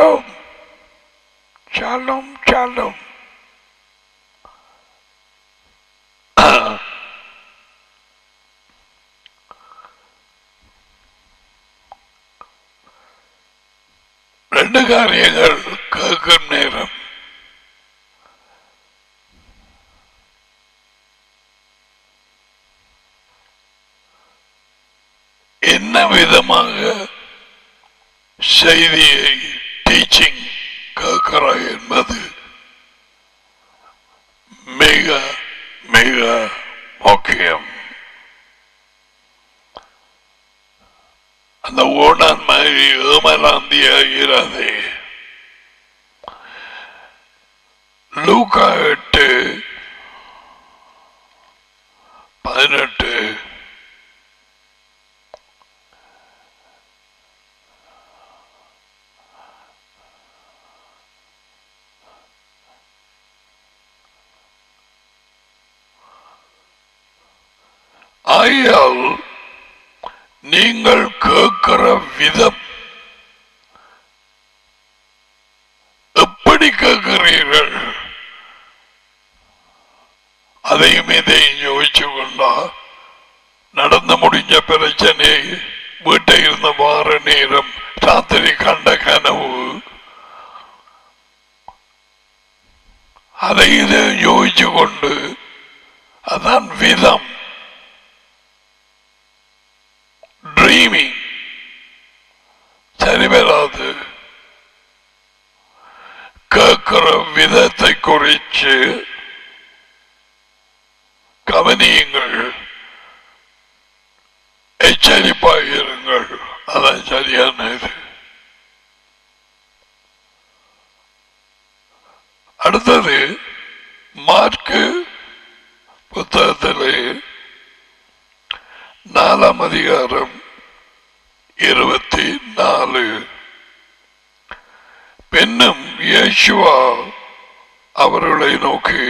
Shalom, shalom, shalom. ரெண்டு காரியங்கள் கேட்கும் நேரம். என்ன விதமாக செய்தியை டீச்சிங் கேட்கிறாய் என்பது மிக மிக முக்கியம். அந்த ஓனான் மாதிரி ஏமலாந்தியாகிறதே. லூக்கா 8:18 ஆயால் நீங்கள் கேட்கிற விதம் எப்படி கேட்கிறீர்கள் அதையும் இதையும் யோசிச்சு கொண்டா நடந்து முடிஞ்ச பிரச்சனை, வீட்டை இருந்த வார நேரம், ராத்திரி கண்ட கனவு, அதை இதை யோசிச்சு கொண்டு அதான் விதம். ட்ரீமிங் சரி வராது. கேட்கிற விதத்தை குறித்து கவனியுங்கள், எச்சரிப்பாயிருங்கள். அதான் சரியான இது. அடுத்தது மார்க்கு புத்தகத்திலே 4ஆம் அதிகாரம் 24. பின்னும் இயேசுவா அவர்களை நோக்கி,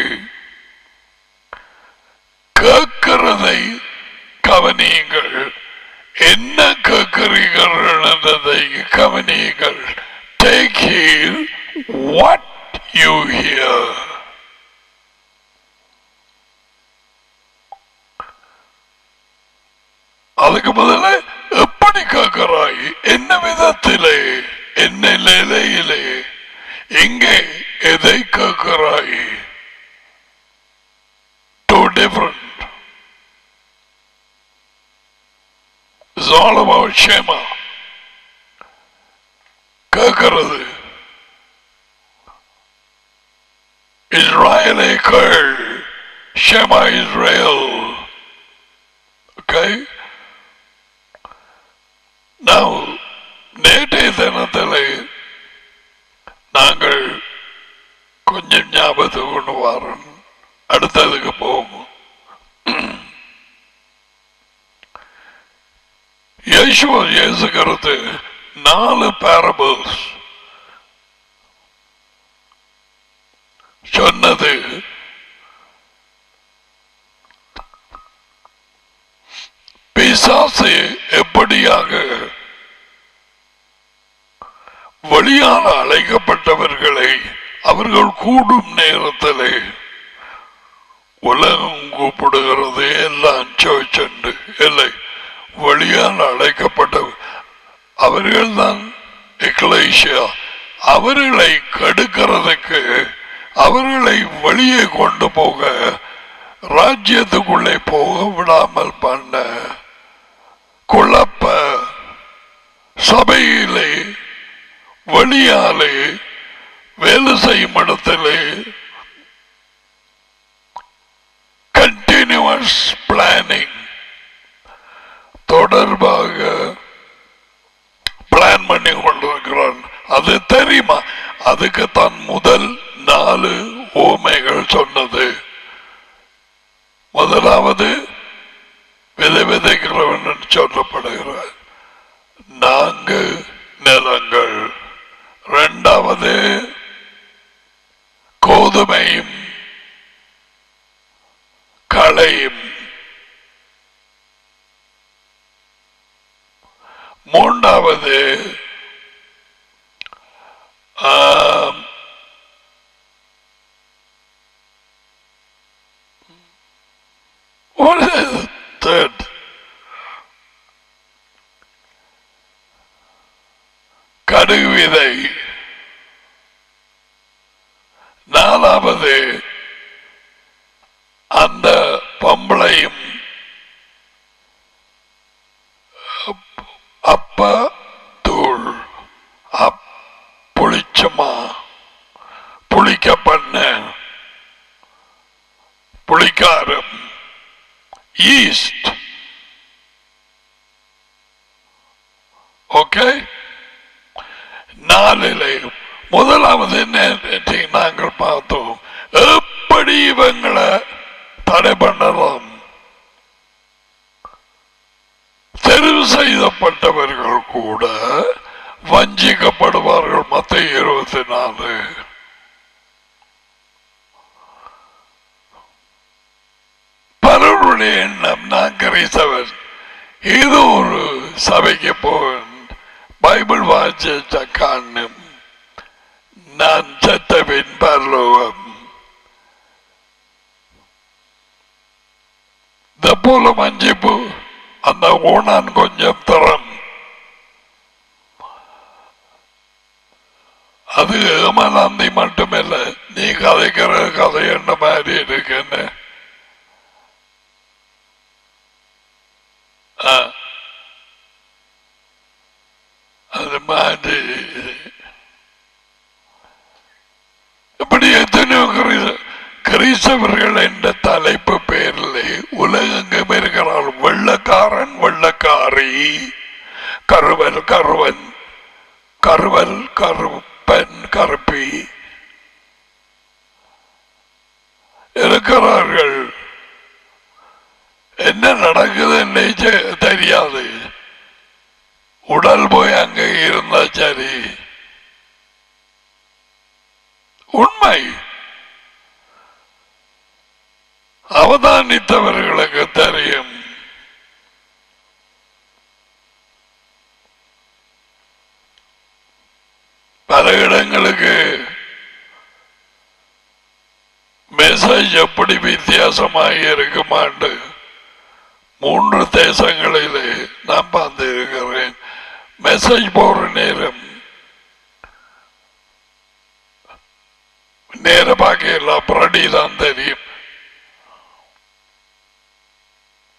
கேட்கிறதை கவனியுங்கள், என்ன கேட்கிறீர்கள் என்பதை கவனியுங்கள். Take heed what you hear. அதுக்கு முதல்ல எப்படி கேட்கிறாய், என்ன விதத்திலே, என்ன நிலையிலே, எங்கே எதை கேட்கிறாய். Two different. It's all about Shema. கேட்கிறது இஸ்ராயலை கேள், Shema Israel. Okay? Now, நேற்றைய தினத்திலே நாங்கள் கொஞ்சம் ஞாபகத்தை கொண்டு வரோம். அடுத்ததுக்கு போவோம். இயேசுவா இயேசுகிறது 4 parables சொன்னது. பிசாசு எப்படியாக வழியால் அழைக்கப்பட்டவர்களை அவர்கள் கூடும் நேரத்திலே உலகம் கூப்பிடுகிறது எல்லாம் சோச்சண்டு இல்லை, வழியால் அழைக்கப்பட்ட அவர்கள் தான் எக்லேசியா. அவர்களை கெடுக்கிறதுக்கு, அவர்களை வெளியே கொண்டு போக, ராஜ்யத்துக்குள்ளே போக விடாமல் பண்ண, குழப்ப, சபையிலே வெளியாலே வேலை செய்யும் இடத்திலே கண்டினியூஸ் பிளானிங் தொடர்பாக பிளான் பண்ணி கொண்டிருக்கிறான். அது தெரியுமா? அதுக்கு தான் முதல் 4 ஓமைகள் சொன்னது. முதலாவது விதை விதைக்கிறவன் சொல்லப்படுகிறார் 4 நிலங்கள். இரண்டாவது கோதுமையும் களையும். மூன்றாவது what is the third? கடுகு விதை. நாலாவது அந்த பொம்பளையும் அப்ப தூள் புளிச்சமா புளிக்க பண்ண புளிக்காரம் ஈஸ்ட். ஓகே, நாளிலே முதலாவது நேற்று நாங்கள் பார்த்தோம் எப்படி இவங்களை தடை பண்ணலாம். தெரிவு செய்யப்பட்டவர்கள் கூட வஞ்சிக்கப்படுவார்கள். மத்தேயு 24. பலருடைய எண்ணம் நான் கிறிஸ்தவன், ஏதோ ஒரு சபைக்கு போவேன், பைபிள் வாசிச்ச காணும், நான் செத்தவின் பரலோகம். இந்த போல மஞ்சிப்பு அந்த ஊனான் கொஞ்சம் தரம். அது ஏமாந்தி மட்டுமில்ல, நீ கதைக்கிற கதை என்ன மாதிரி இருக்குன்னு அது மாதிரி இப்படி எத்தனையோ கிறிஸ்தவர்கள் என்ற தலைப்பு பேரில் உலகெங்கும் இருக்கிறார். வெள்ளக்காரன், வெள்ளக்காரி, கருவல், கருவன், கருவல், கருப்பன், கருப்பி இருக்கிறார்கள். என்ன நடக்குதுன்னு தெரியாது. உடல் போய் அங்கே இருந்தா சரி. உண்மை அவதானித்தவர்களுக்கு தெரியும். பல இடங்களுக்கு மெசேஜ் எப்படி வித்தியாசமாக இருக்குமாண்டு 3 தேசங்களிலே நான் பார்த்து இருக்கிறேன். மெசேஜ் போற நேரம் நேர பார்க்க எல்லாம் பிரடி தான் தெரியும்.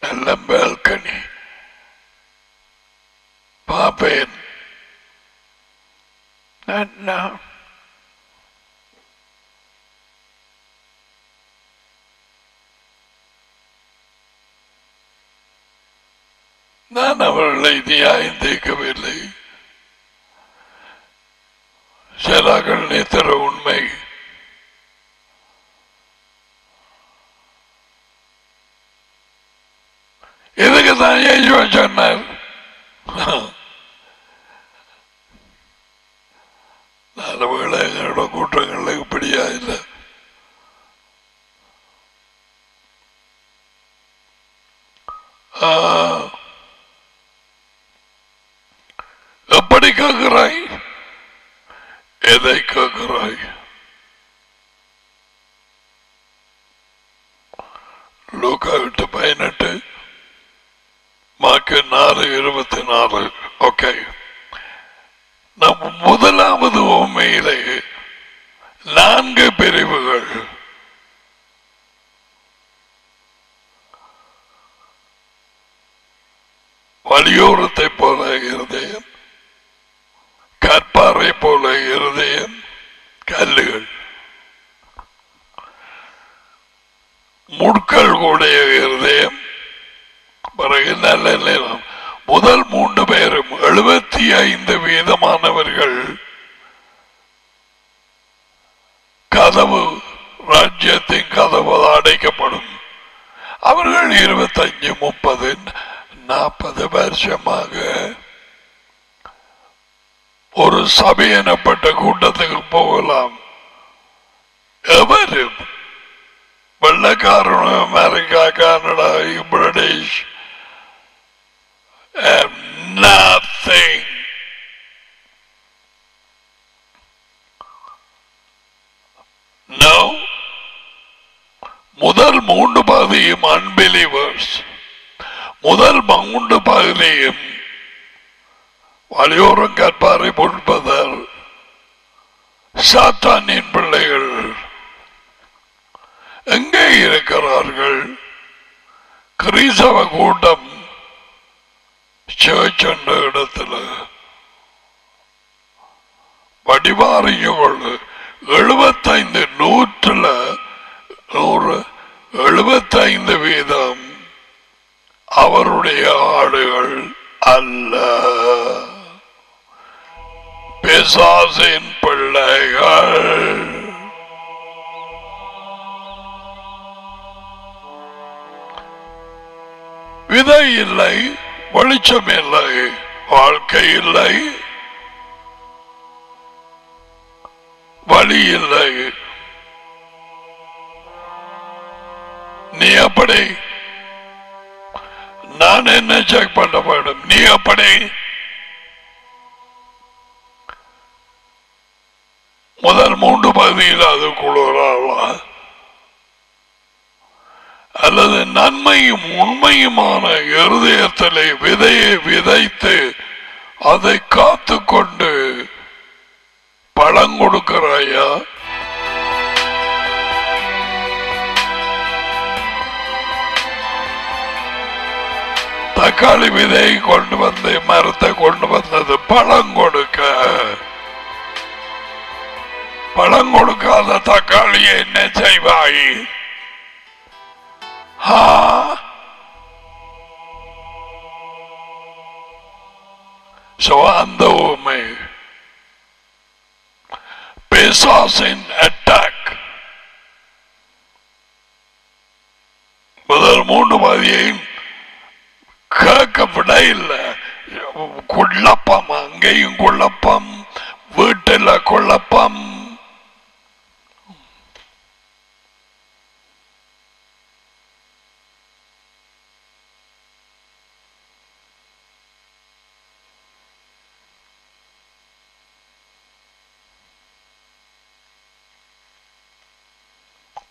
எல்லாம் பால்கனி பாப்பேன். நான் அவர்களை நியாயம் தீர்க்கவில்லை. சிலாக்கள் நேத்திர உண்மை. இதுக்கு தான் இயேசுவா சொன்னார், நல்ல வேளை எங்களோட கூட்டங்கள்ல இப்படியா இல்லை. எப்படி கேட்கிறாய்? எதை கேட்கிறாய்? லூக்கா 8:18, மார்க்கு 4:24. ஓகே, நம் முதலாவது உண்மையிலே 4 பிரிவுகள். வலியோரத்தை போல இருதயம், கற்பாறை போல இருதயம், கல்லுகள், முட்கள் கூடிய இருதயம். பிறகு நல்ல நேரம். முதல் 3 பேரும் 75% கதவு, ராஜ்யத்தின் கதவு அடைக்கப்படும். அவர்கள் 25, 30, 40 வருஷமாக ஒரு சபை எனப்பட்ட கூட்டத்துக்கு போகலாம். எவரும் வெள்ளக்காரன், America, Canada, British, nothing. believers. முதல் 3 பகுதியும் வலியோரம் கற்பாரை பொறுப்பதால் சாத்தானின் பிள்ளைகள் எங்கே இருக்கிறார்கள்? கிறிஸ்தவ கூட்டம் சர்ச் என்ற இடத்துல வடிவாரிகள் 75 நூற்றுல 75% அவருடைய ஆடுகள் அல்ல, பிசாசின் பிள்ளைகள். விதை இல்லை, வெளிச்சம் இல்லை, வாழ்க்கை இல்லை, வழி இல்லை. நீ அப்படி, நான் என்ன செக் பண்ண வேண்டும்? நீ அப்படி முதல் 3 பகுதியில் அது குழுறாளா அல்லது நன்மையும் உண்மையுமான இருதயத்திலே விதையை விதைத்து அதை காத்துக்கொண்டு பழம் கொடுக்கிறாயா? தக்காளி விதையை கொண்டு வந்து மரத்தை கொண்டு வந்தது பழம் கொடுக்க. பழம் கொடுக்காத தக்காளியை என்ன செய்வாய்? அந்த உண்மை பிசாசின் அட்டாக் முதல் 3 பதியையும் கேட்க விட இல்லை. குழப்பம், அங்கேயும் குழப்பம், வீட்டில் குழப்பம்.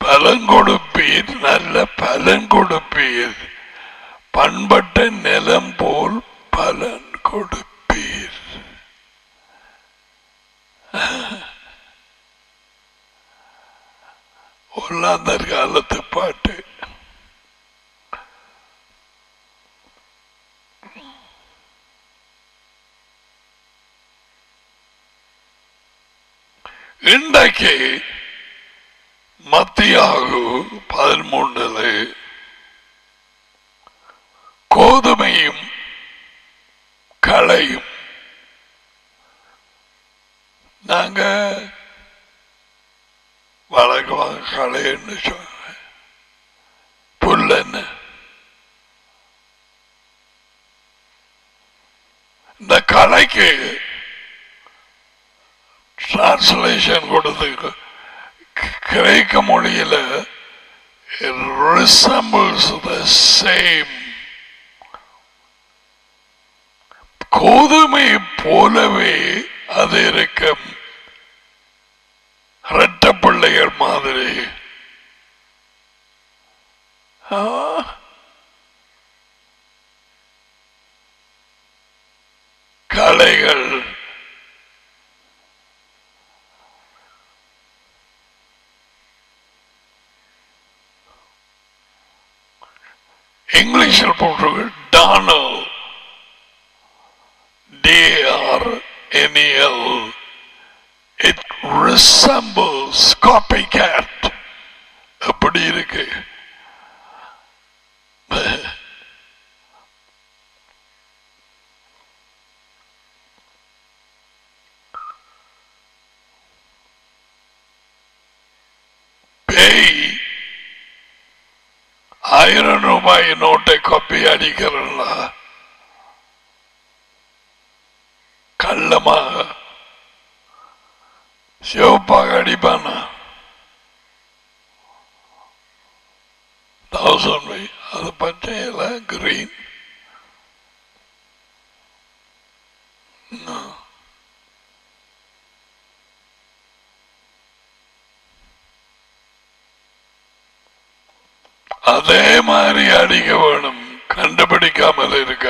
பலன் கொடுப்பீர், நல்ல பலன் கொடுப்பீர், பண்பட்ட நிலம் போல் பலன் கொடுப்பீர். ஒல்லாந்தர் காலத்து பாட்டு. இன்றைக்கு மத்தியாகு 13 கோதுமையும் களையும். நாங்க வழக்கமாக களைன்னு சொல்ல, புல்லன்னு. இந்த களைக்கு டிரான்ஸ்லேஷன் கொடுத்து கிரேக்க மொழியில it resembles the same. கோதுமை போலவே அது இருக்கும், இரட்ட பிள்ளைகள் மாதிரி. களைகள் இங்கிலீஷில் போட்டிருக்கு டானல், DARNEL. It resembles copycat. அப்படி இருக்கு. பேய் 1000 ரூபாய் நோட்டை காப்பி அடிக்கிறல்ல, கள்ளமாக சிவப்பாக அடிப்பானா 1000, அது பச்சையில கிரீன். அதே மாதிரி அடிக்க வேணும், கண்டுபிடிக்காமல் இருக்க.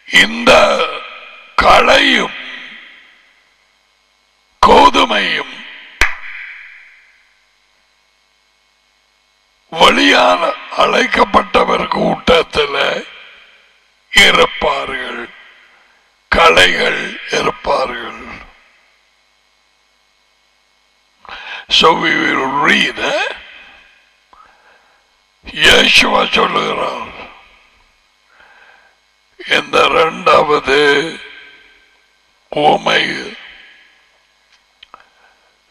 இந்த களையும் கோதுமையும் வழியால் அழைக்கப்பட்டவர் கூட்டத்தில் இருப்பார்கள், களைகள் இருப்பார்கள். So we will read. இயேசுவா சொல்லுகிறார் இந்த இரண்டாவது உவமை,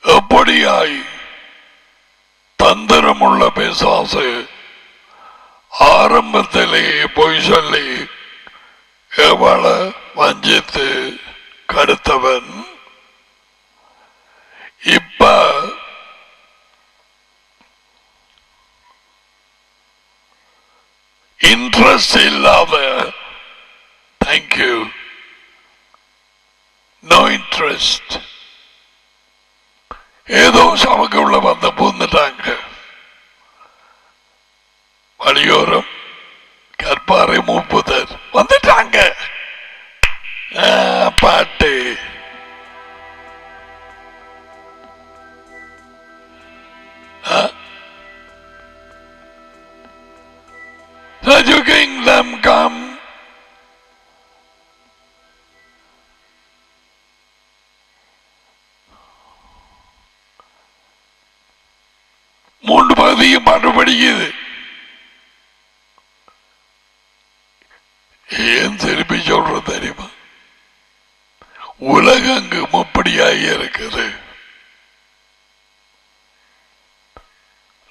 எப்படியாய் தந்திரமுள்ள பிசாசு ஆரம்பத்திலேயே பொய் சொல்லி எவளை வஞ்சித்து கடுத்தவன் இப்ப இன்ட்ரெஸ்ட் இல்லாத, தேங்க்யூ, நோ இன்ட்ரெஸ்ட், ஏதோ சமக்கு உள்ள வந்து பூந்துட்டாங்க. வழியோரம் கற்பாறை மூப்புதர் வந்துட்டாங்க. பாட்டு Let your kingdom come. மூன்று பகுதியும் பாடுபடுகிறது. ஏன் திருப்பி சொல்ற தெரியுமா? உலகங்கும் அப்படியாகி இருக்குது.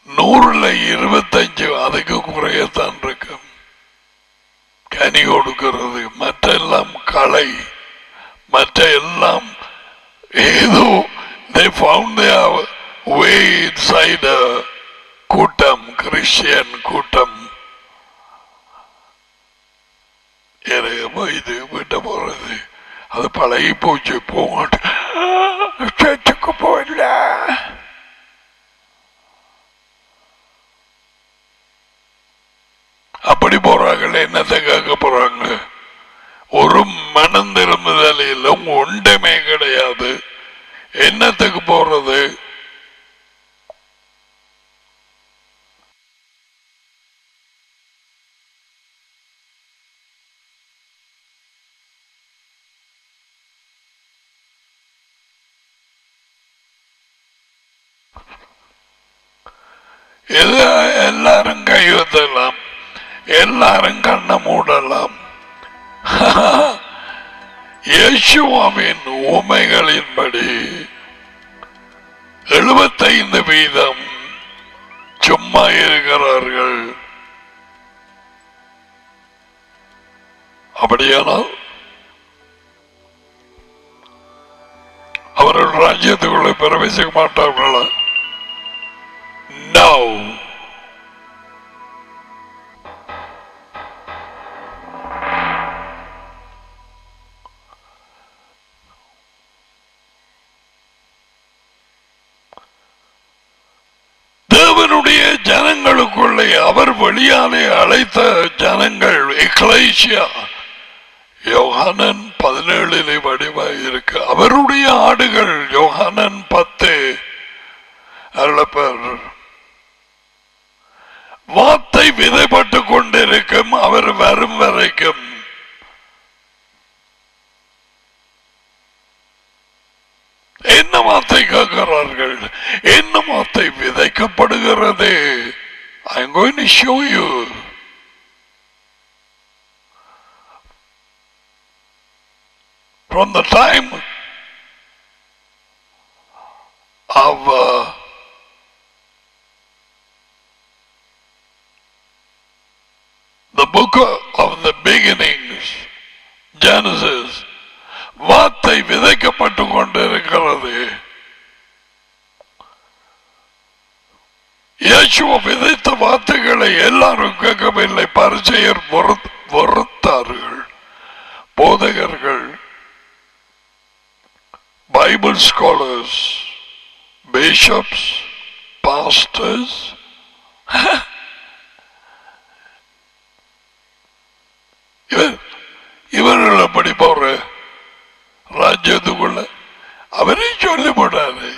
100-25 அதுக்கு குறையத்தான் இருக்கும் கனி கொடுக்கிறது. மற்ற எல்லாம் களை, மற்ற எல்லாம் ஏதோ they found their way inside a கூட்டம், கிறிஸ்டியன் கூட்டம். இது விட்ட போறது அது பழகி போச்சு. போங்க சேர்ச்சுக்கு போயிடல. அப்படி போறாங்க. என்னத்தை கேட்க போறாங்க? ஒரு மனம் திரும்புதல் இல்லை, ஒன்றுமே கிடையாது. என்னத்துக்கு போறது? எல்லாரும் கையெழுத்தலாம், எல்லாரும் கண்ண மூடலாம். இயேசுவின் உமைகளின்படி 75% சும்மா இருக்கிறார்கள். அப்படியானால் அவர்கள் ராஜ்யத்துக்குள்ளே பிரவேசிக்க மாட்டார்களா? No. தேவனுடைய ஜனங்களுக்குள்ளே அவர் வெளியாலே அழைத்த ஜனங்கள் எக்லேசியா யோகானன் 17 வடிவாய் இருக்கு. அவருடைய ஆடுகள் யோகானன் 10 அருளப்பர். வார்த்தை விதைப்பட்டு கொண்டிருக்கும் அவர் வரும் வரைக்கும். என்ன வார்த்தை கேட்கிறார்கள்? என்ன வார்த்தை விதைக்கப்படுகிறது? I am going to show you. From the time of the book of the beginnings, Genesis, வார்த்தை விதைக்கப்பட்டு கொண்டிருக்கிறது. இயேசுவ விதைத்த வார்த்தைகளை எல்லாரும் கேட்கவில்லை. பரிசேயர் வெறுத்தார்கள். போதகர்கள், பைபிள் ஸ்காலர்ஸ், பிஷப்ஸ், பாஸ்டர்ஸ் போற ராஜ்யத்துக்குள்ள அவரே சொல்லி போட்டாரு.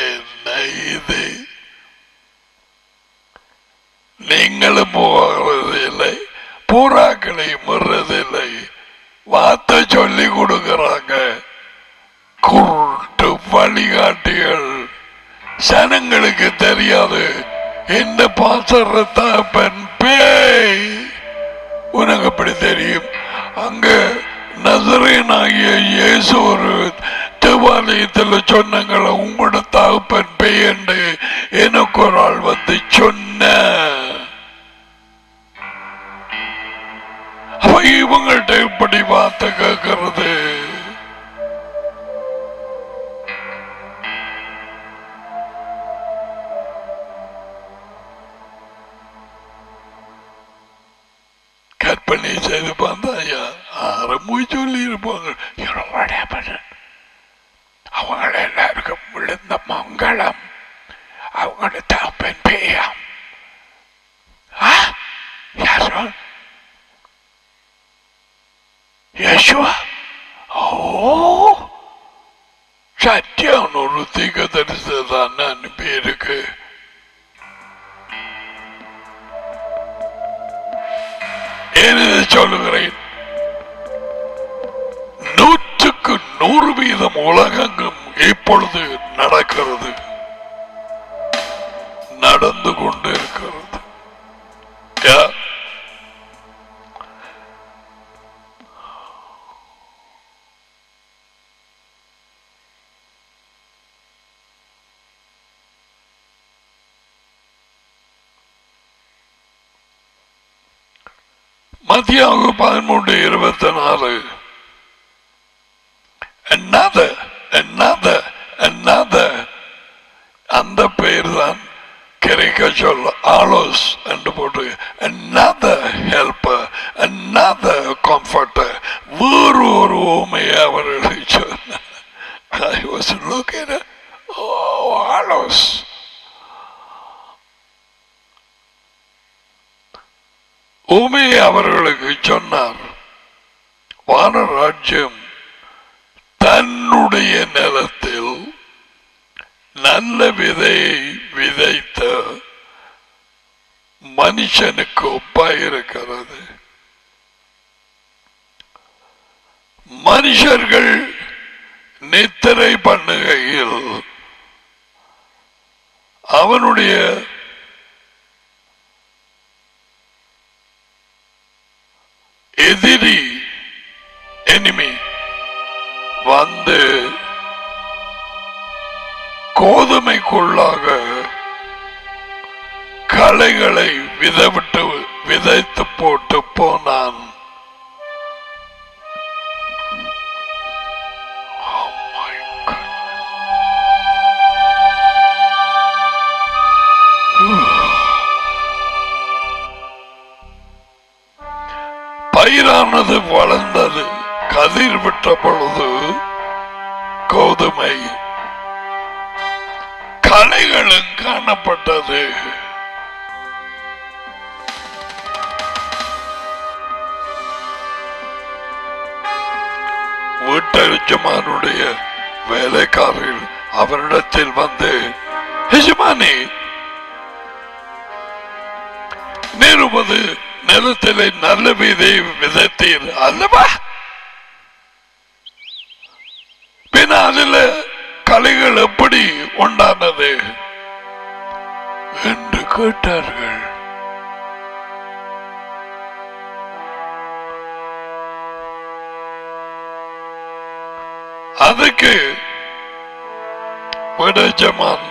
என்ன இது, நீங்களும் போகிறதில்லை, பூராக்களையும் வர்றதில்லை, வார்த்தை சொல்லி கொடுக்கிறாங்க. குருட்டு வழிகாட்டிகள், சனங்களுக்கு தெரியாது. இந்த பாசரத்தப்பன் பேய் உனக்கு அப்படி தெரியும். அங்க நசரேனாகிய இயேசு ஒரு தேவாலயத்தில் சொன்னங்கள, உங்களோட தகப்பன் பேய் என்று எனக்கு ஒரு ஆள் வந்து சொன்ன. அவ இவங்கள்ட்ட இப்படி வார்த்தை கேட்கறது. கற்பனை செய்து பார்த்தா ஆரம்பம் சொல்லி இருப்பாங்க. அவங்க எல்லாருக்கும் விழுந்த மங்களம், அவங்களோட தகப்பன் பேயாம். யேசுவா சத்தியான ஒரு தீக்க தரிசதான் அனுப்பி இருக்கு. ஏன் இதை சொல்லுகிறேன்? 100% உலகெங்கும் இப்பொழுது நடக்கிறது, நடந்து கொண்டு இருக்கிறது. மத்தியாகு 13:24 அந்த பெயர் தான் கிரேக்க சொல்ல ஆலோஸ் என்று போட்டு another helper, another comforter, வேறு ஒரு உண்மையை அவர்களுக்கு சொன்னார். I was looking at hallows. உண்மையை அவர்களுக்கு சொன்னார். வானராஜ்யம் தன்னுடைய நிலத்தில் நல்ல விதையை விதைத்த மனுஷனுக்கு ஒப்பாயிருக்கிறது. மனுஷர்கள் நித்திரை பண்ணுகையில் அவனுடைய எதிரி எனிமி வந்து கோதுமைக்குள்ளாக களைகளை விதைத்து போட்டு போனான். பயிரானது வளர்ந்தது, கதிர் விட்ட பொழுது கோதுமை களைகளும் காணப்பட்டது. வீட்டெஜமானுடைய வேலைக்காரர்கள் அவரிடத்தில் வந்து, எஜமானி, நிறுவது நிலத்திலே நல்ல விதை விதைத்தீர் அல்லவா? பின் அதில் கலைகள் எப்படி உண்டானது என்று கேட்டார்கள். அதுக்கு விடஜமான்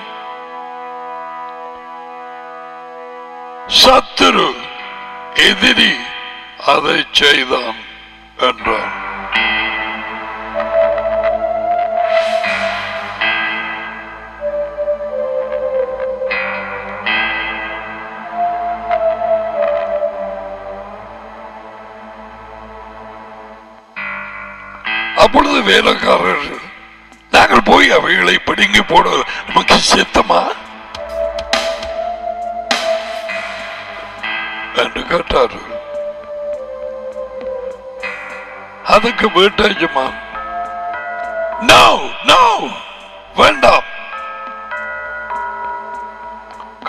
சத்துரு எதிரி அதை செய்தான் என்றான். அப்பொழுது வேலைக்காரர்கள், நாங்கள் போய் அவைகளை பிடுங்கி போட நமக்கு சித்தமா என்று கேட்டார்கள். அதுக்கு வீட்டஜமான் நோ நோ வேண்டாம்.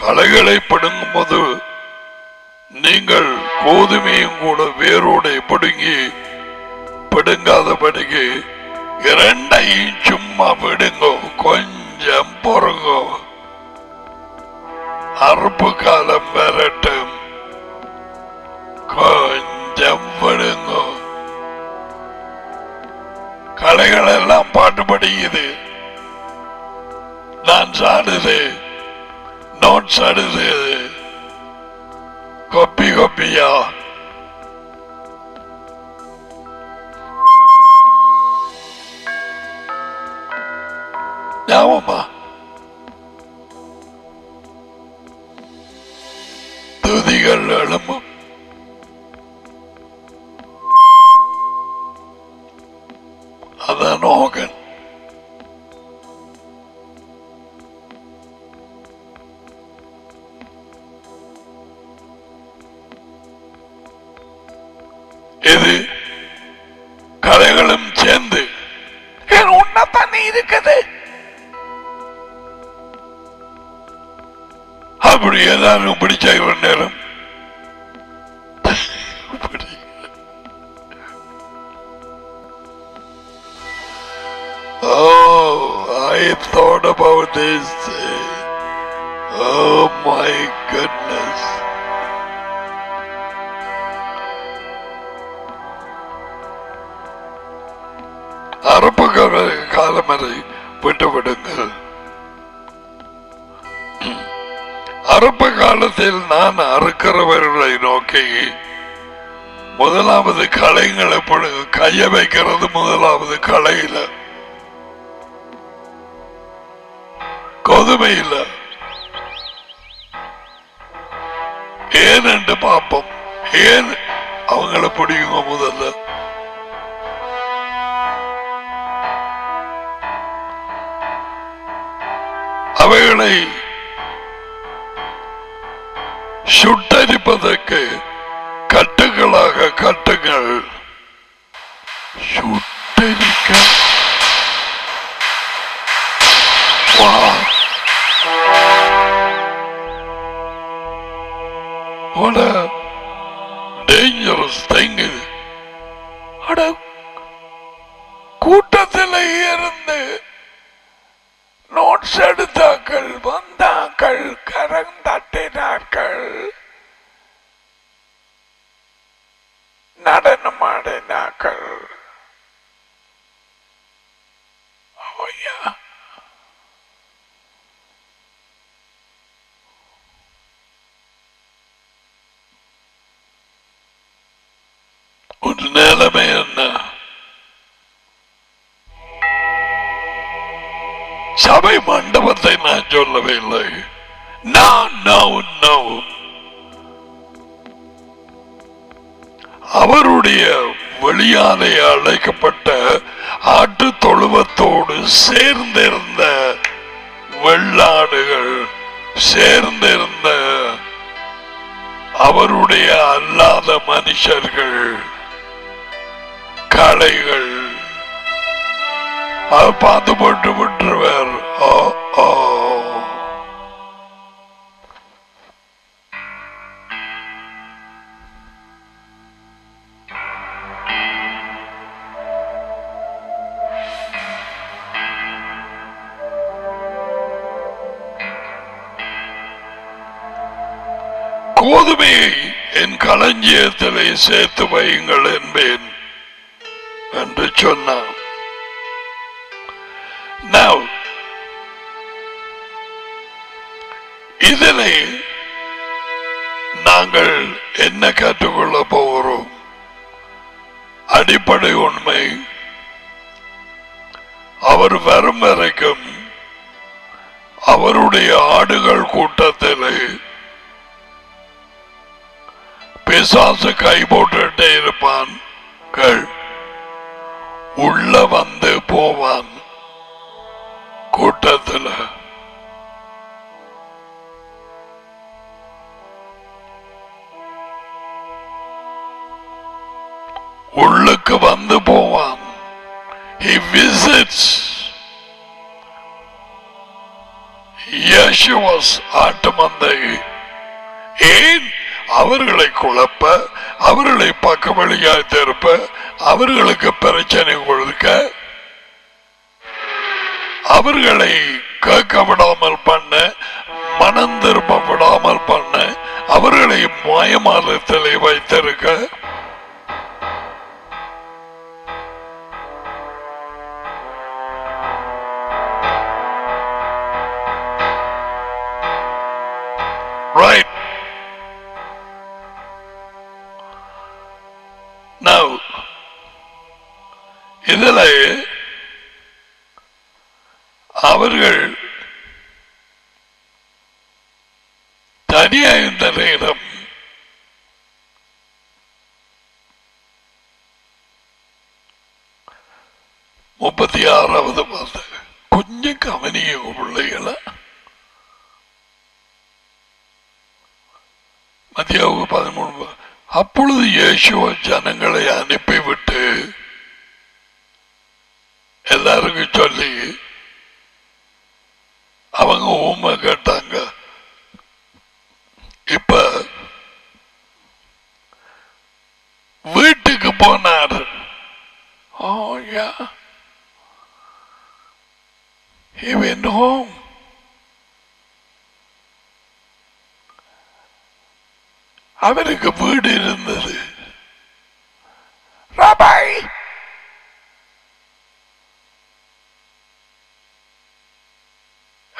களைகளை பிடுங்கும் போது நீங்கள் கோதுமையும் கூட வேரோடு பிடுங்கி பிடுங்காதபடிக்கு 2 சும்மா விடுங்கோ, கொஞ்சம் பொறுங்கோ, அறுப்பு காலம் வரட்டும், கொஞ்சம் விடுங்கோ. கலைகள் எல்லாம் பாட்டு படிக்குது, நான் சாடுது, நோட்ஸ் அடுது, கொப்பி கொப்பியா. ஞாபகமா துதிகள் எழும்பும். அதான் நோகன். இது கலைகளும் சேர்ந்து உன்னத்தானே இருக்குது. அப்படி எல்லாரும் பிடிச்ச நேரம் Oh, I thought about this. Oh my goodness. அறுப்பு காலம் வரை விட்டுவிடுங்கள். அறுப்பு காலத்தில் நான் அறுக்கிறவர்களை நோக்கி முதலாவது களைங்களை கைய வைக்கிறது. முதலாவது களையில கோதுமையில ஏன் என்று பார்ப்போம். ஏன் அவங்களை பிடிக்குங்க? முதல்ல அவைகளை சுட்டரிப்பதற்கு கட்டுகளாக கட்டுங்கள். சுட்டரிக்க what a dangerous thing. அட கூட்டத்தில் இருந்து நோட்ஸ் எடுத்தாக்கள், வந்தாக்கள், கரம் தட்டினார்கள், நடனமாடினார்கள். ஒரு நிலைமை என்ன? சபை மண்டபத்தை நான் சொல்லவே இல்லை. அவருடைய வெளியாலே அழைக்கப்பட்ட ஆட்டு தொழுவத்தோடு சேர்ந்திருந்த வெள்ளாடுகள், சேர்ந்திருந்த அவருடைய அல்லாத மனுஷர்கள், களைகள் பார்த்து போட்டு விட்டுருவார். கோதுமையை என் களஞ்சியத்திலே சேர்த்து வையுங்கள் என்பேன் என்று சொன்னார். இதனை நாங்கள் என்ன கற்றுக்கொள்ள போகிறோம்? அடிப்படை உண்மை, அவர் வரும் வரைக்கும் அவருடைய ஆடுகள் கூட்டத்திலே பிசாசு கை போட்டுட்டே இருப்பான். உள்ள வந்து போவான் கூட்டத்தில். உள்ளுக்கு வந்து போவான். He visits. Yeshua's ஆட்டு மந்தை. ஏன்? அவர்களை குழப்ப, அவர்களை பக்க வழியாய் திருப்ப, அவர்களுக்கு பிரச்சனை கொடுக்க, அவர்களை கேட்க விடாமல் பண்ண, மனம் திரும்ப விடாமல் பண்ண, அவர்களை மாயமாலத்திலே வைத்திருக்க, right now இதில் அவர்கள் தனியாக இந்த நேரம் முப்பத்தி ஆறாவது பார்த்து கொஞ்சம் கவனிய பிள்ளைகளை மத்தியாவுக்கு 13. அப்பொழுது இயேசுவ ஜனங்களை அனுப்பிவிட்டு எல்லாருக்கும் சொல்லி அவங்க ஊமை கேட்டாங்க. இப்ப வீட்டுக்கு போனார். Oh yeah, he went home. அவருக்கு வீடு இருந்தது. ராபாய்,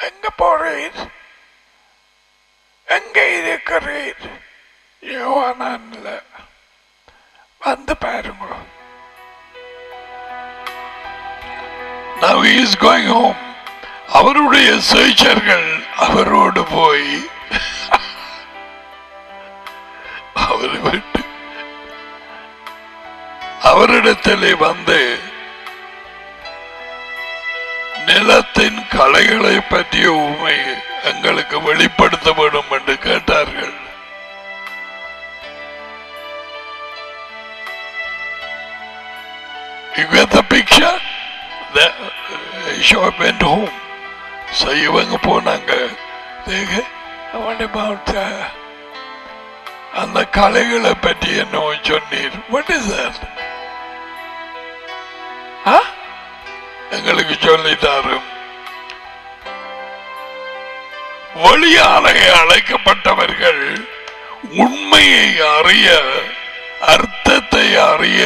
எங்க போறீர்? எங்க இருக்கிறீர்? யோவானான்ல வந்து பாருங்க. Now he is going home. அவருடைய சீஷர்கள் அவரோடு போய் அவரை விட்டு அவரிடத்திலே வந்து நிலத்தின் கலைகளை பற்றிய உண்மை எங்களுக்கு வெளிப்படுத்த வேண்டும் என்று கேட்டார்கள். You get the picture? Yeshua went home. So இவங்க போனாங்க. What about அந்த கலைகளை பற்றி என்ன சொன்னீர்? What is that? எங்களுக்கு சொல்லித்தாரு. வழியாலே அழைக்கப்பட்டவர்கள் உண்மையை அறிய, அர்த்தத்தை அறிய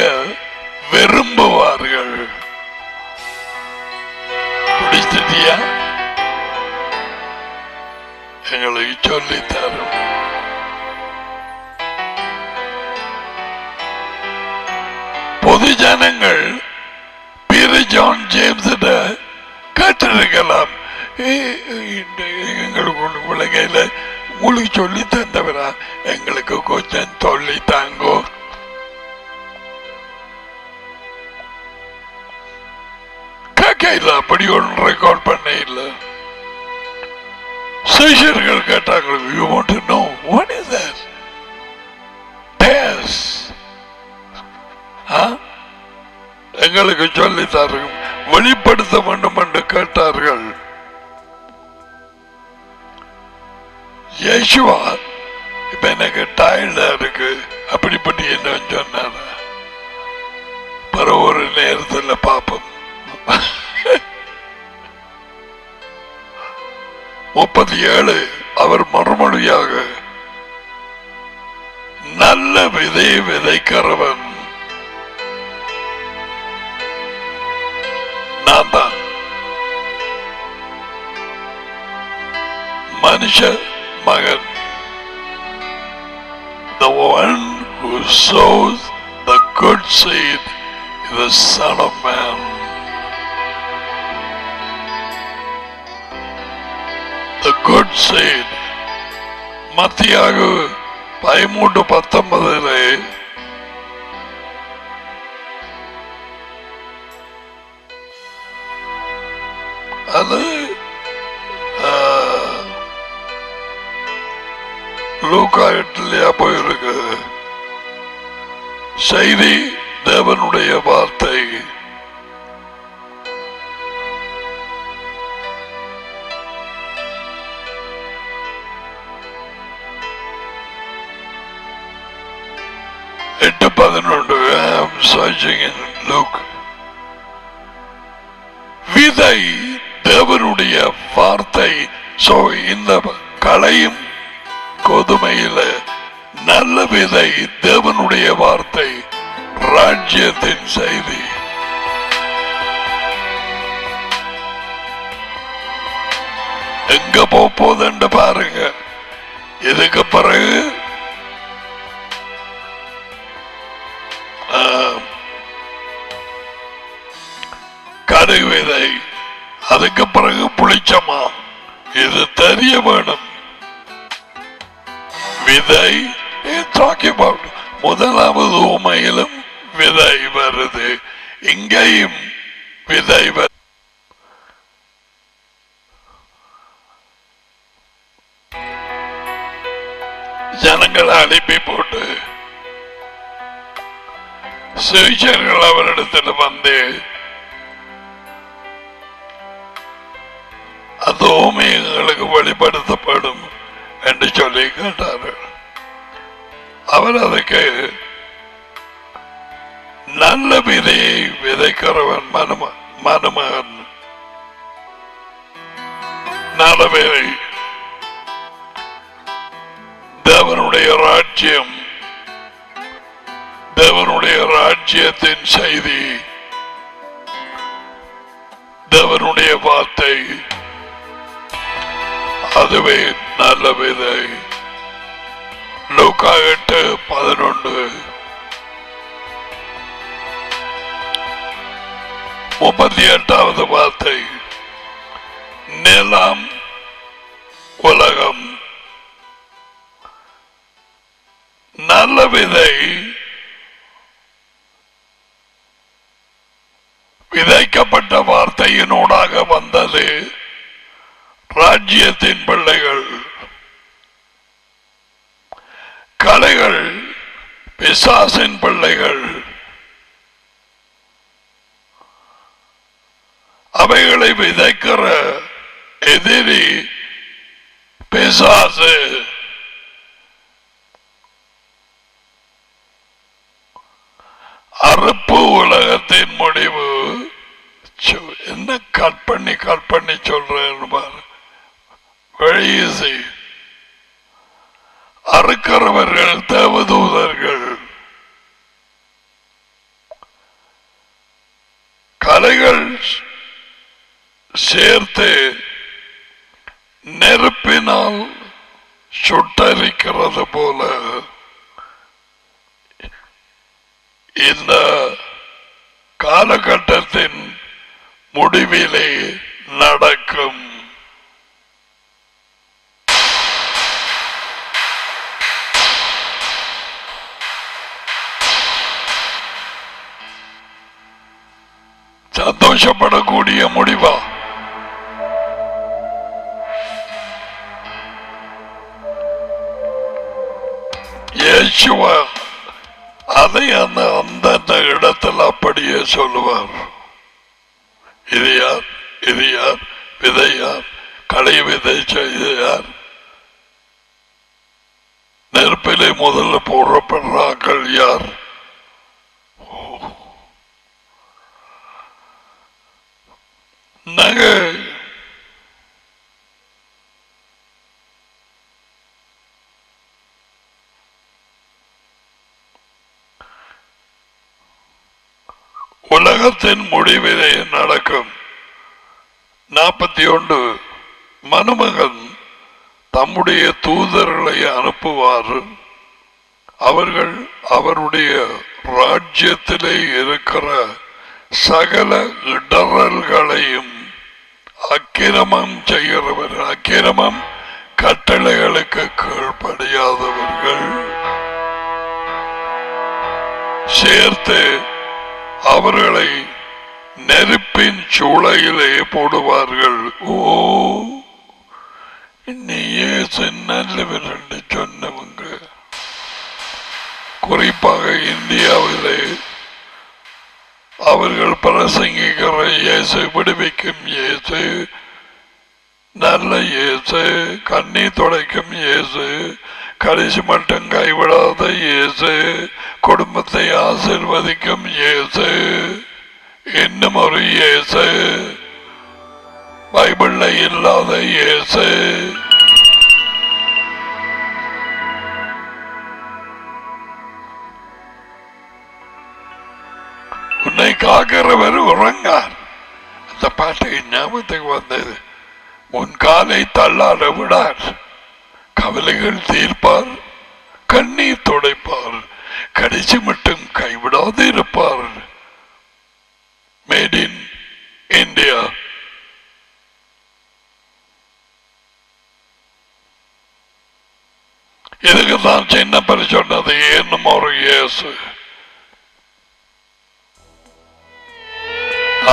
விரும்புவார்கள். பிடிச்சிட்டியா? எங்களுக்கு சொல்லித்தாரு. பொது ஜனங்கள் ஜான் ஜேம்ஸ் கேட்டிருக்கலாம். எங்களுக்கு உலகையில உங்களுக்கு சொல்லி தந்தவரா, எங்களுக்கு கொஞ்சம் சொல்லி தாங்கோ. கேட்க இல்ல, அப்படி ஒன்று ரெக்கார்ட் பண்ண இல்ல. சீஷர்கள் கேட்டாங்க. You want to know what is that? Yes. எங்களுக்கு சொல்லித்தார்கள், வெளிப்படுத்த வேண்டும் என்று கேட்டார்கள். இயேசுவா இப்ப எனக்கு டயர்டா இருக்கு அப்படிப்பட்ட என்ன சொன்னார். பிற ஒரு நேரத்தில் பார்ப்போம். 37 அவர் மறுமொழியாக, நல்ல விதை விதைக்கிறவன் நான் தான். மனுஷ மகன். The one who sows the good seed is the Son of Man. The good seed. மத்தியாகு 13:19 அது லூக்கா 8 போயிருக்கு செய்தி. தேவனுடைய வார்த்தை. எட்டு 11 விதை தேவனுடைய வார்த்தை. சோ இந்த களையும் கோதுமையில நல்ல விதை தேவனுடைய வார்த்தை, ராஜ்யத்தின் செய்தி. எங்க போகுதுன்னு பாருங்க. இதுக்கு பிறகு கடுகு விதை, அதுக்கு பிறகு புளிச்சமா. இது தெரிய வேணும். விதை முதலாவது உமையிலும் விதை வருது, இங்கேயும் விதை வருது. ஜனங்களை அனுப்பி போட்டு சுவிசேஷர்கள் அவரிடத்தில் வந்து அந்த உண்மை எங்களுக்கு வெளிப்படுத்தப்படும் என்று சொல்லி கேட்டார்கள். அவர் அதுக்கு நல்ல விதையை விதைக்கிறவன் மனுமகன், நல்ல விதை தேவனுடைய ராஜ்யம், தேவனுடைய ராஜ்யத்தின் செய்தி, தேவனுடைய வார்த்தை, அதுவே நல்ல விதை. லூக்கா 8:11 38வது வார்த்தை. நிலம் உலகம். நல்ல விதை விதைக்கப்பட்ட வார்த்தையினூடாக வந்தது ராஜ்யத்தின் பிள்ளைகள். கலைகள் பிசாசின் பிள்ளைகள். அவைகளை விதைக்கிற எதிரி பிசாசு. அறுப்பு உலகத்தின் முடிவு. என்ன கட் பண்ணி சொல்றேன் பாரு. வழியீசி அறுக்கிறவர்கள் தேவதூதர்கள். கலைகள் சேர்த்து நெருப்பினால் சுட்டரிக்கிறது போல இந்த காலகட்டத்தின் முடிவிலே நடக்கும். சந்தோஷப்படக்கூடிய முடிவா? இயேசுவா அதை அந்த இடத்தில் அப்படியே சொல்லுவார். இது யார், இது யார், விதை யார், களை விதை செய்து யார், நெருப்பிலே முதல்ல போடப்படுறார்கள் யார்? நாங்கள் உலகத்தின் முடிவிலே நடக்கும். 41 மனுமகன் தம்முடைய தூதர்களை அனுப்புவார். அவர்கள் அவருடைய ராஜ்யத்திலே இருக்கிற சகல இடரல்களையும் அக்கிரமம் செய்கிறவர், அக்கிரமம் கட்டளைகளுக்கு கீழ்ப்படியாதவர்கள் சேர்த்து அவர்களை நெருப்பின் சூளையிலே போடுவார்கள். ஓ, நீயே நல்லவர் என்று சொன்னவங்க குறிப்பாக இந்தியாவிலே அவர்கள் பிரசங்கிக்கிற இயேசு, விடுவிக்கும் இயேசு, நல்ல இயேசு, கண்ணீர் துடைக்கும் இயேசு, கடைசி மட்டும் கைவிடாத இயேசு, குடும்பத்தை ஆசீர்வதிக்கும் இயேசு, இன்னும் ஒரு இயேசு, பைபிள்ல இல்லாத இயேசு. உன்னை காக்கிறவர் உறங்கார். அந்த பாட்டை ஞாபகத்துக்கு வந்தது. உன் காலை தள்ளாட விடார், கவலைகள் தீர்ப்பார், கண்ணீர் துடைப்பார், கடைசி மட்டும் கைவிடாது இருப்பார். Made in India. இதுக்கு தான் சின்ன பேர் சொன்னது, என்னும் ஒரு இயேசு.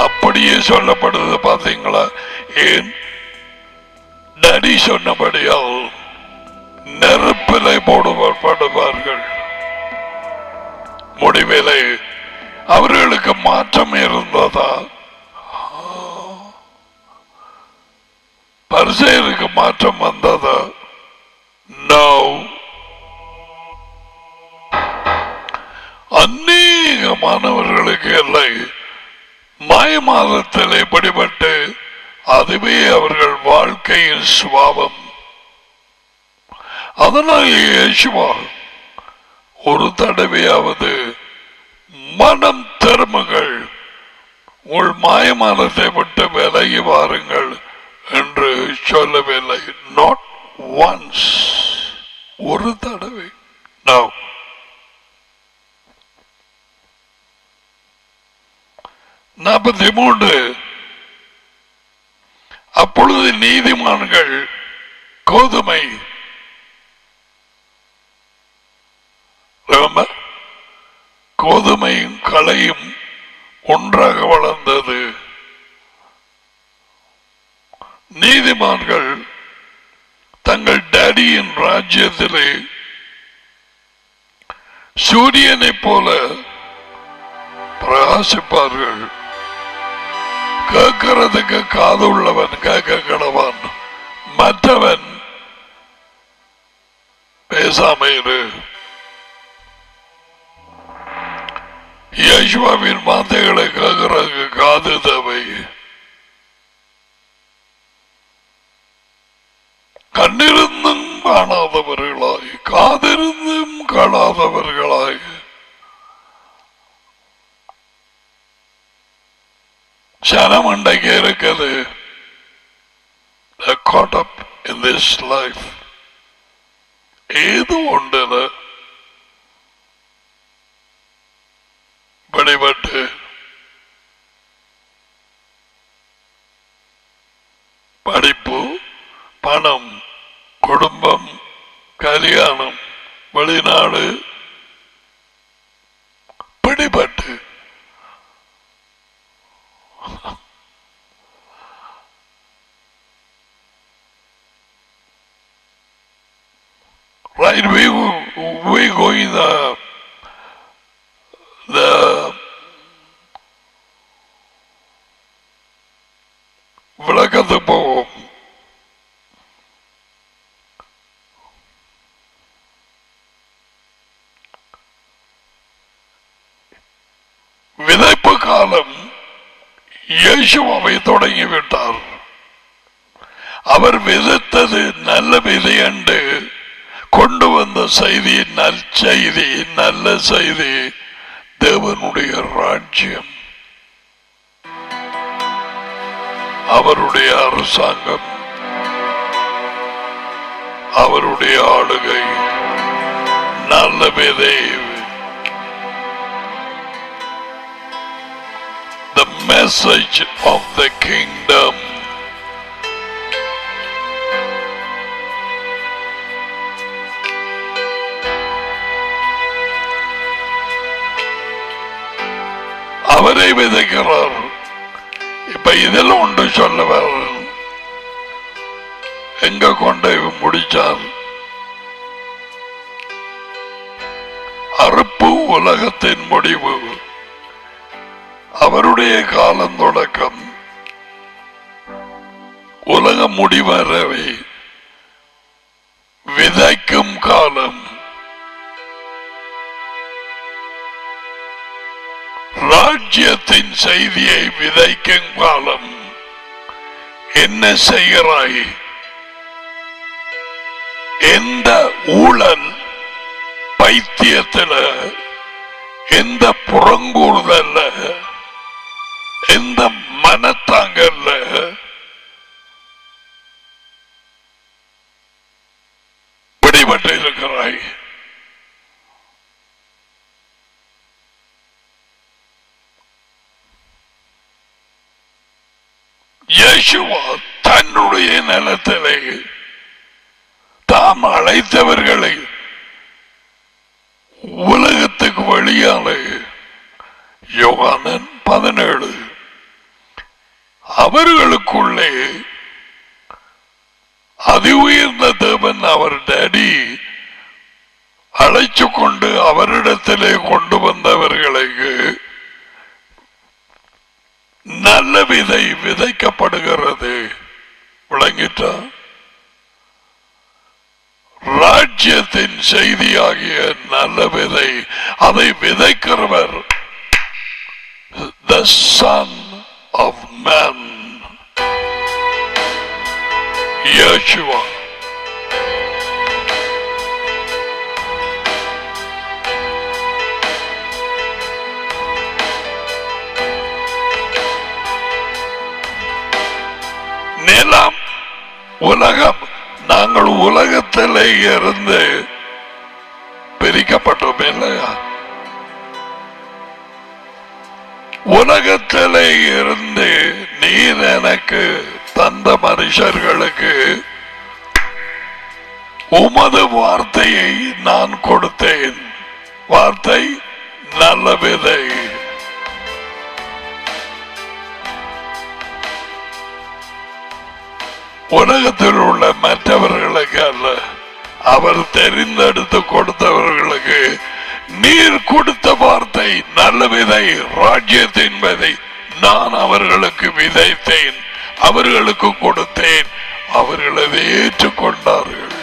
அப்படியே சொல்லப்படுது பாத்தீங்களா? ஏன் டடி சொன்னபடியால் நெருப்பிலை போடுவார்கள். முடிவிலை அவர்களுக்கு மாற்றம் இருந்ததா? பரிசேயருக்கு மாற்றம் வந்ததா? நோ. அநேகமானவர்களுக்கு இல்லை. மாயமாதத்தில் எப்படிப்பட்டு அதுவே அவர்கள் வாழ்க்கையின் சுபாவம். அதனால் இயேசுவா ஒரு தடவையாவது மனம் திரும்புங்கள், உள் மாயமானத்தை விட்டு விலகி வாருங்கள் என்று சொல்லவில்லை. நாட் ஒன்ஸ், ஒரு தடவை. நோ. நாற்பத்தி 43. அப்பொழுது நீதிமான்கள் கோதுமை, கோதுமையும் களையும் ஒன்றாக வளர்ந்தது. நீதிமான்கள் தங்கள் டேடியின் ராஜ்யத்திலே சூரியனை போல பிரகாசிப்பார்கள். கேட்கிறதுக்கு காது உள்ளவன் கேட்க கடவான், மற்றவன் பேசாம இரு. யேசுவின் வார்த்தைகளை கேட்கிறதுக்கு காது தேவை. கண்ணிருந்தும் காணாதவர்களாய், காதிருந்தும் காணாதவர்களாய் சனம் அண்டைக்கு இருக்குது. caught up in this life. ஏதோ ஒன்றுல படிபட்டு படிப்பு, பணம், குடும்பம், கல்யாணம், வெளிநாடு, பிடிபட்டு right, we going the விளக்கத்து போவோம். விதைப்பு காலம் இயேசுவை தொடங்கிவிட்டார். அவர் விதைத்தது நல்ல விதை என்று கொண்டு வந்த செய்தி, நற்செய்தி, நல்ல செய்தி, தேவனுடைய ராஜ்யம், அவருடைய அரசாங்கம், அவருடைய ஆளுகை, நல்ல விதை. The message of the kingdom. அவரை விதைக்கிறார். இப்ப இதில் ஒன்று சொல்லவர், எங்க கொண்டு முடிச்சார்? அறுப்பு உலகத்தின் முடிவு. அவருடைய காலம் தொடக்கம் உலகம் முடிவரவே விதைக்கும் காலம், ராஜ்யத்தின் செய்தியை விதைக்கும் காலம். என்ன செய்கிறாய்? எந்த ஊழல் பைத்தியத்தில், எந்த புறங்கூறுதல்ல, எந்த மனத்தாங்கல்ல பிடிபட்டு இருக்கிறாய்? இயேசுவா தன்னுடைய நிலத்திலே தாம் அழைத்தவர்களை உலகத்துக்கு வெளியாலே, யோவானன் 17, அவர்களுக்குள்ளே அதி உயர்ந்த தேவன் அவர் டேடி அழைச்சு கொண்டு அவரிடத்திலே கொண்டு வந்தவர்களுக்கு நல்ல விதை விதைக்கப்படுகிறது. விளங்கிட்டா? ராஜ்யத்தின் செய்தியாகிய நல்ல விதை, அதை விதைக்கிறவர் the Son of Man, Yeshua. நிலம், உலகம், நாங்கள் உலகத்திலே இருந்து பிரிக்கப்பட்டோம் இல்லையா? உலகத்திலே இருந்து நீர் எனக்கு தந்த மனுஷர்களுக்கு உமது வார்த்தையை நான் கொடுத்தேன். வார்த்தை நல்ல விதை. உலகத்தில் உள்ள மற்றவர்களுக்கு அல்ல, அவர் தெரிந்தெடுத்து கொடுத்தவர்களுக்கு. நீர் கொடுத்த வார்த்தை நல்ல விதை, ராஜ்யத்தின் விதை. நான் அவர்களுக்கு விதைத்தேன், அவர்களுக்கு கொடுத்தேன், அவர்கள் அதை ஏற்றுக்கொண்டார்கள்.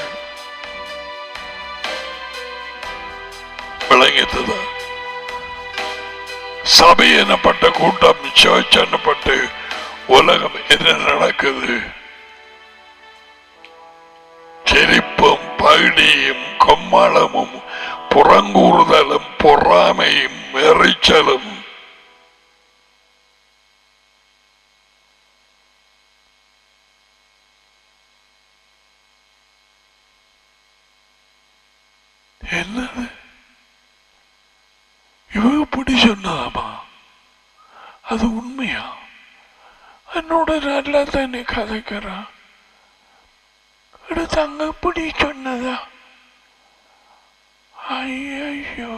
விளங்கிட்டதா? சபை எனப்பட்ட கூட்டம், சர்ச் எனப்பட்டு உலகம் என்ன நடக்குது? செழிப்பும் பகுடியும் கொம்மாளமும் புறங்கூறுதலும் பொறாமையும் எரிச்சலும். என்னது இவ இப்படி சொன்னதாமா? அது உண்மையா? என்னோட நல்லா தானே கதைக்கிறான். தங்க இப்படி சொன்னதா? ஐயோ,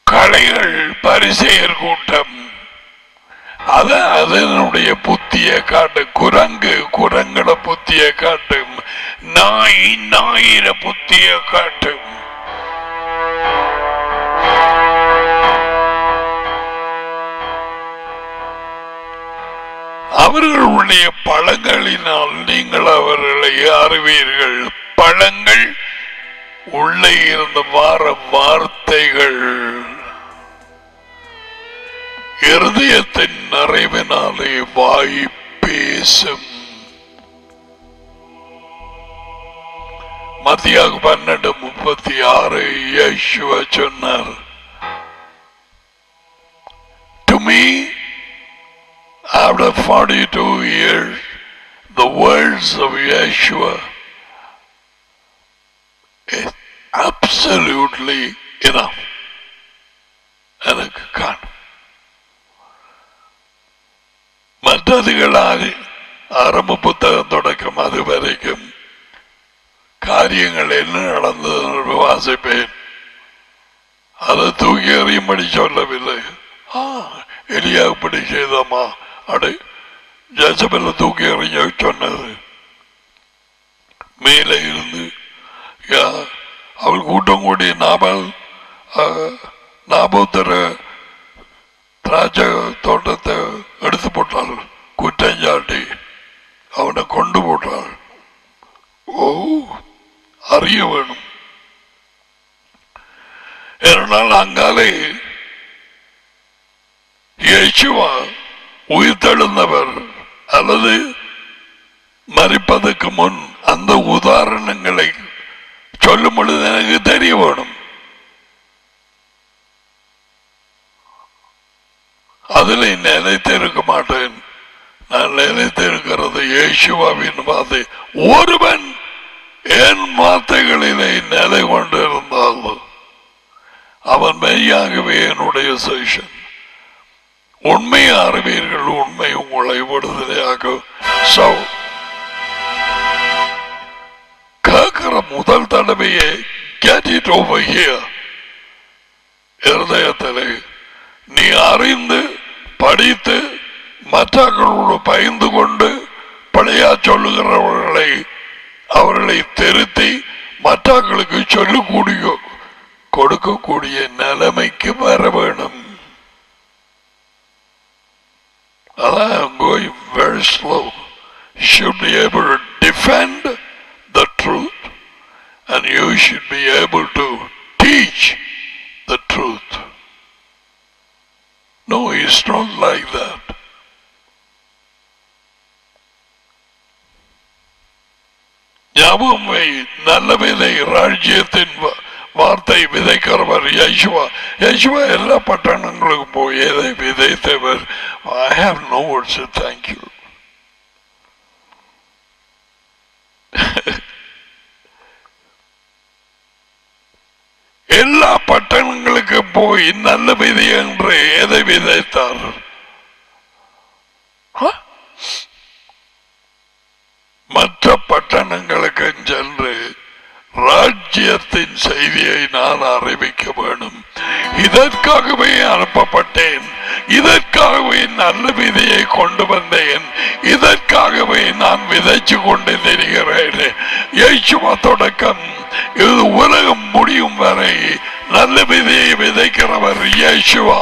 கலைகள் பரிசெயர் கூட்டம். அதனுடைய புத்திய காட்டு. குரங்கு குரங்கட புத்திய காட்டும், நாய் நாயிர புத்திய காட்டும். அவர்களுடைய பழங்களினால் நீங்கள் அவர்களை அறிவீர்கள். பழங்கள் உள்ளே இருந்து வார வார்த்தைகள் இருதயத்தின் நிறைவினாலே வாய் பேசும். மத்தியாக 12:36 இயேசுவா சொன்னார், to me after 42 years the words of Yeshua is absolutely enough. எனக்கு காணும். மற்றதுகளாக ஆரம்ப புத்தகம் தொடக்கம் அது வரைக்கும் காரியங்கள் என்ன நடந்தது வாசிப்பேன். அதை தூக்கி எறியும்படி சொல்லவில்லை. எலியா இப்படி செய்தமா, அடை ஜெசபெல்ல தூக்கி எறிய சொன்னது மேலே இருந்து அவள் கூட்டம் கூடி நாபோத்தர திராட்சை தோட்டத்தை எடுத்து போட்டாள், குற்றஞ்சாட்டி அவனை கொண்டு போட்டாள். ஓ, அறிய வேணும். ஏனால் அங்காலே இயேசுவா உயிர்த்தெழுந்தவர் அல்லது மரிப்பதற்கு முன் அந்த உதாரணங்களை சொல்லும் பொழுது எனக்கு தெரிய வேணும். அதில் நிலைத்திருக்க மாட்டேன். நான் நிலைத்திருக்கிறது இயேசுவாவின் வார்த்தை. ஒருவன் என் வார்த்தைகளிலே நிலை கொண்டிருந்தால் அவன் மெய்யாகவே என்னுடைய சேஷன். உண்மையை அறிவீர்கள், உண்மை உங்களை விடுதலையாக. கேட்கிற முதல் தடவையே get it over here. இருதயத்திலே நீ அறிந்து படித்து மற்றவர்களோடு பயந்து கொண்டு பழையா சொல்லுகிறவர்களை அவர்களை திருத்தி மற்றவர்களுக்கு சொல்லக்கூடிய கொடுக்கக்கூடிய நிலைமைக்கு வர வேணும். அதான் going very slow. You should be able to defend the truth and you should be able to teach the truth. No, it's not like that. ஞாபகமே நல்ல விதை ராஜ்யத்தின் வார்த்தை விதைக்கிறவர் யேசுவா. யேசுவா எல்லா பட்டணங்களுக்கும் போய் எதை விதைத்தவர். I have no words to thank you. எல்லா பட்டணங்களுக்கு போய் நல்ல விதை என்று எதை விதைத்தார்? மற்ற பட்டணங்களுக்கு சென்று ராஜ்யத்தின் செய்தியை நான் அறிவிக்க வேண்டும். இதற்காகவே அனுப்பப்பட்டேன், இதற்காகவே நல்ல விதையை கொண்டு வந்தேன், இதற்காகவே நான் விதைச்சு கொண்டு தெரிகிறேன். இயேசுவா தொடக்கம் இது உலகம் முடியும் வரை நல்ல விதையை விதைக்கிறவர் இயேசுவா.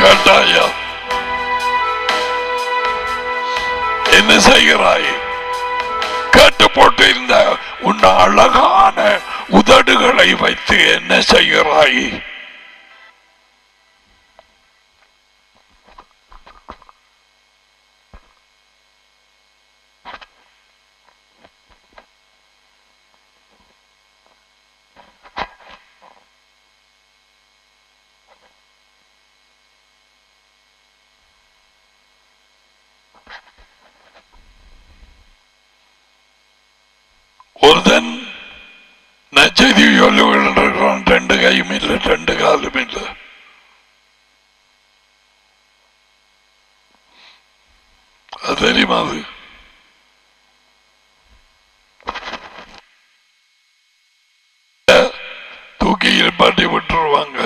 கட்டாயா என்ன செய்கிறாய்? கேட்டு போட்டு இருந்த உன் அழகான உதடுகளை வைத்து என்ன செய்கிறாய்? ஒருதன் நச்செய்தி சொல்லுகிறான், ரெண்டு கையும் இல்லை, ரெண்டு காலும் இல்லை. அது தெரியுமா? அது தூக்கியில் பாட்டி விட்டுருவாங்க.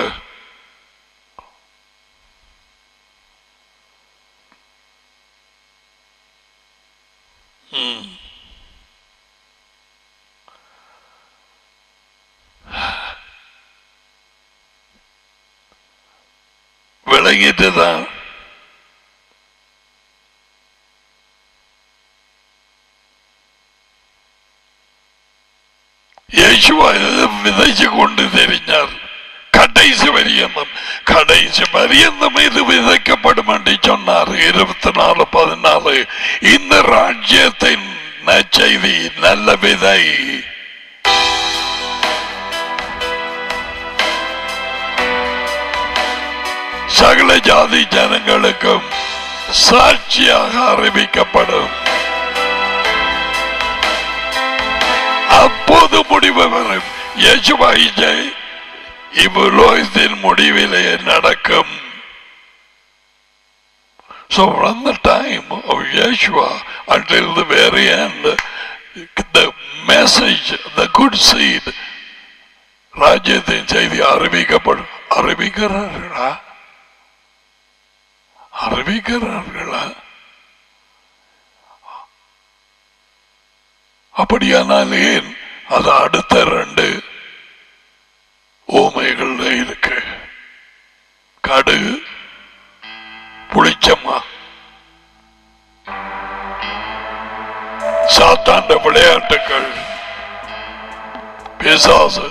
விளங்கிட்டுதான் இயேசுவா விதைச்சு கொண்டு தெரிஞ்சார். கடைசி பரியந்தம் இது விதைக்கப்படும் என்று சொன்னார். 24:14 இந்த ராஜ்யத்தின் நற்செய்தி நல்ல விதை. சகல ஜாதி ஜனங்களுக்கும் சாட்சியாக அறிவிக்கப்படும். அப்போது முடிவு வரும். இயேசுவா இவ்வுலகத்தின் முடிவிலே நடக்கும். So from the time of Yeshua until the very end, the message, the good seed, ராஜ்யத்தின் செய்தி அறிவிக்கப்படும். அறிவிக்கிறார்களா? அறிவிக்கிறார்களா? அப்படியானால் ஏன் அது அடுத்த 2 ஓமைகள் இருக்கு? கடுகு, புளிச்சம்மா, சாத்தாண்ட விளையாட்டுகள், பிசாசு.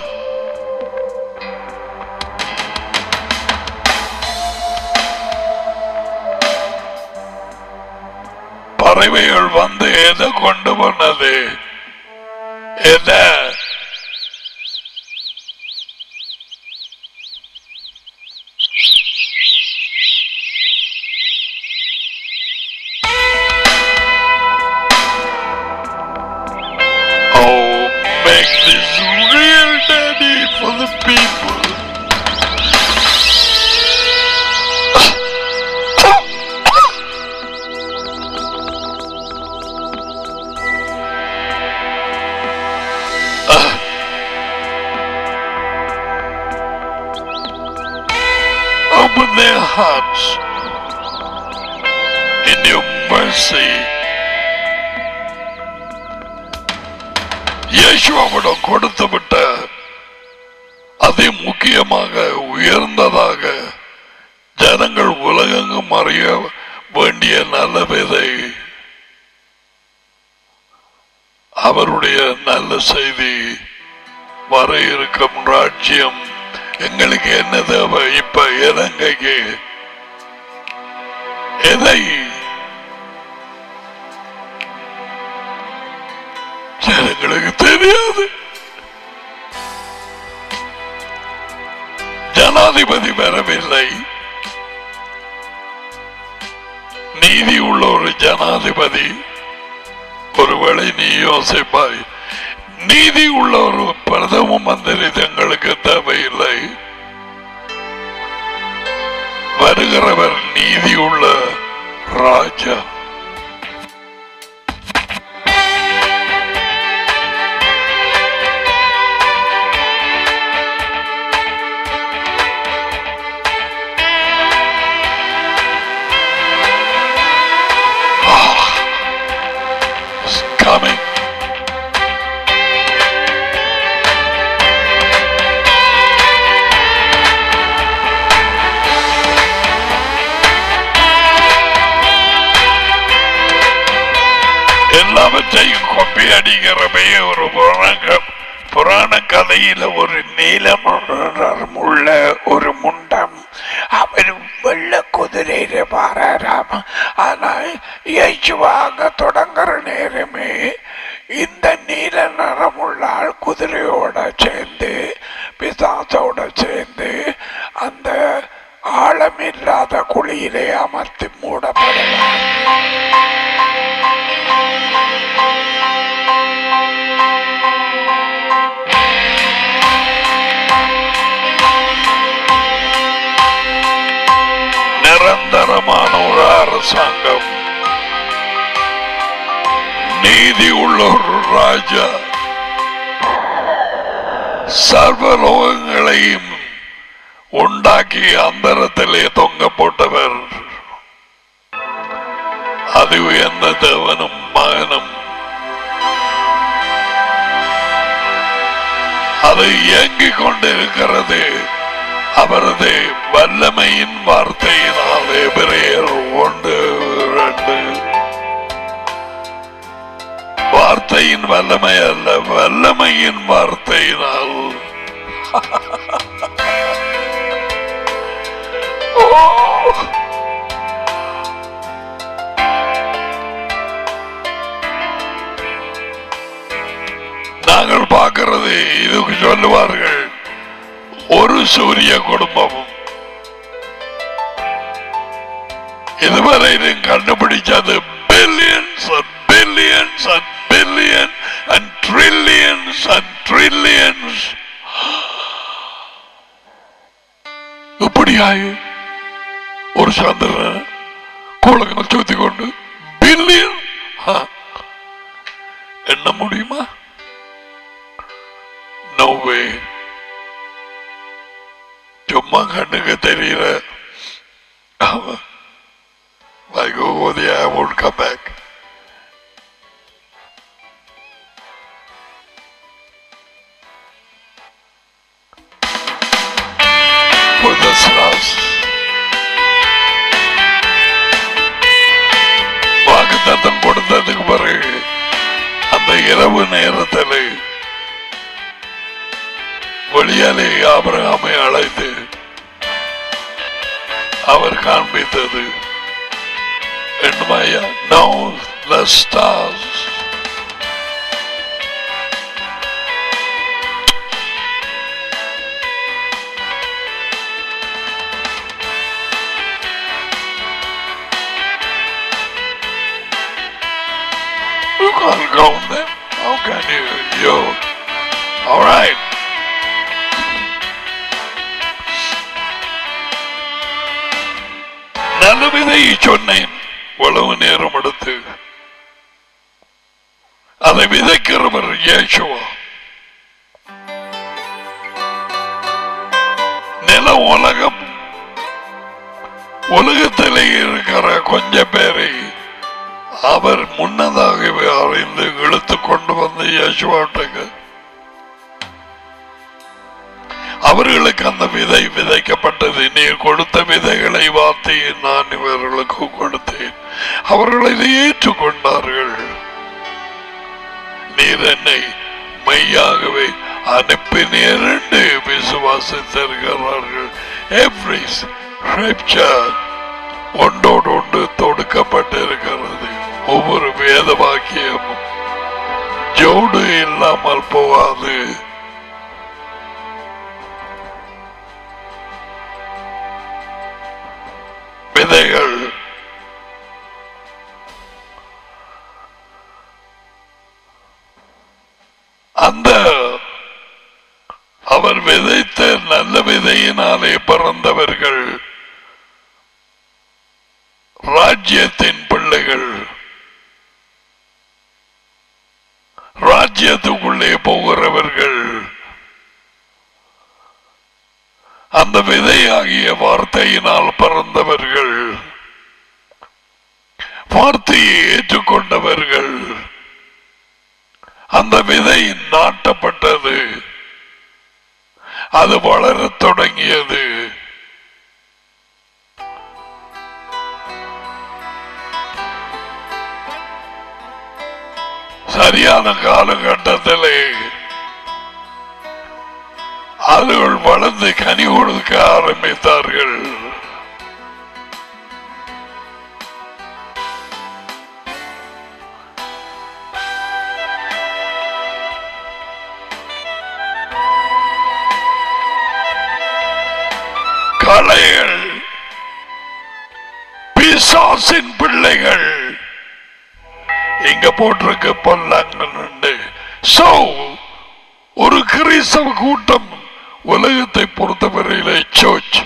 பறவைகள் வந்து எதை கொண்டு வந்தது? எதை? Make this real, Daddy, for the people. Open their hearts in your mercy. இயேசுவிடம் கொடுத்து விட்ட அதி முக்கியமாக உயர்ந்ததாக ஜனங்கள் உலகெங்கும் அறிய வேண்டிய நல்ல விதை, அவருடைய நல்ல செய்தி, வர இருக்கும் ராஜ்யம். எங்களுக்கு என்ன தேவை இப்ப? இலங்கைக்கு எதை? ஜனங்களுக்கு தெரியாது. ஜனாதிபதி வரவில்லை. நீதி உள்ள ஒரு ஜனாதிபதி. ஒருவேளை நீ யோசிப்பாய், நீதி உள்ள ஒரு பிரதம மந்திரி தங்களுக்கு தேவையில்லை. வருகிறவர் நீதி உள்ள ராஜா. Coming. எல்லாவற்றையும் கொப்பி அடிக்கிறமே ஒரு புராண கதையில ஒரு நீலமுள்ள ஒரு முண்டம், அவர் வெள்ள குதிரையில பாராம. ஆனா இயேசுவாக தொடங்குற நேரமே இந்த நீல நிறமுள்ள குதிரையோட சேர்ந்து பிசாசோட சேர்ந்து அந்த ஆழமில்லாத குழியிலே அமர்த்தி மூடப்படலாம். நிரந்தரமான ஒரு அரசாங்கம், நீதி உள்ள ஒரு ராஜா, சர்வலோகங்களையும் உண்டாக்கி அந்தரத்திலே தொங்க போட்டவர். அது எந்த தேவனும் மகனும் அது இயங்கிக் கொண்டிருக்கிறது அவரது வல்லமையின் வார்த்தையினால். எபிரேயர் 1:2. வார்த்தையின் வல்லமை அல்ல, வல்லமையின் வார்த்தையினால். நாங்கள் பார்க்கிறது இதுக்கு சொல்லுவார்கள், ஒரு சூரிய குடும்பமும் இதுவரையிலும் கண்டுபிடிச்சது billions and billions and billion and trillions and trillions. இப்படியாய் ஒரு சந்திரன் கோலங்கள் சுத்தி கொண்டு பில்லியன் என்ன முடியுமா? No way. சும்மா கண்ணுக்கு தெரியல. Like, oh, yeah, I won't come back. For this last வாக்குத்தத்தம் கொடுத்ததுக்கு பிறகு அந்த இரவு நேரத்தில் வெளியாலே ஆபிரகாமை அழைத்து அவர் காண்பித்தது என்னமாயா? Now the stars. You can't count them. How can you? All right. நல்ல விதையை சொன்னேன். உழவு நேரம் எடுத்து அதை விதைக்கிறவர் இயேசுவா. நில உலகம் உலகத்திலே இருக்கிற கொஞ்சம் பேரை அவர் முன்னதாகவே அறிந்து இழுத்து கொண்டு வந்து இயேசுவாட்டுக்கு அவர்களுக்கு அந்த விதை விதைக்கப்பட்டது. நீர் கொடுத்த விதைகளை வார்த்தை நான் இவர்களுக்கு கொடுத்தேன். அவர்கள் இதை ஏற்றுக்கொண்டார்கள். நீர் என்னை மெய்யாகவே அனுப்பினீர் என்று விசுவாசித்திருக்கிறார்கள். எவ்ரி ஸ்கிரிப்சர் ஒன்றோடு ஒன்று தொடுக்கப்பட்டிருக்கிறது. ஒவ்வொரு வேத வாக்கியமும் ஜோடு இல்லாமல் போகாது. விதைகள் அந்த அவர் விதைத்த நல்ல விதையினாலே பிறந்தவர்கள் ராஜ்யத்தின் பிள்ளைகள். ராஜ்யத்துக்குள்ளே போகிறவர்கள் அந்த விதையாகிய வார்த்தையினால் பிறந்தவர்கள், வார்த்தையை ஏற்றுக்கொண்டவர்கள். அந்த விதை நாட்டப்பட்டது, அது வளரத் தொடங்கியது. சரியான காலகட்டத்திலே அதுகள் வளர்ந்து கனி கொடுக்க ஆரம்பித்தார்கள். களைகள் பிசாசின் பிள்ளைகள் இங்க போட்டிருக்கு பொல்லாங்கன்னு. சோ ஒரு கிறிஸ்தவ கூட்டம் உலகத்தை பொறுத்தவரையிலே சர்ச்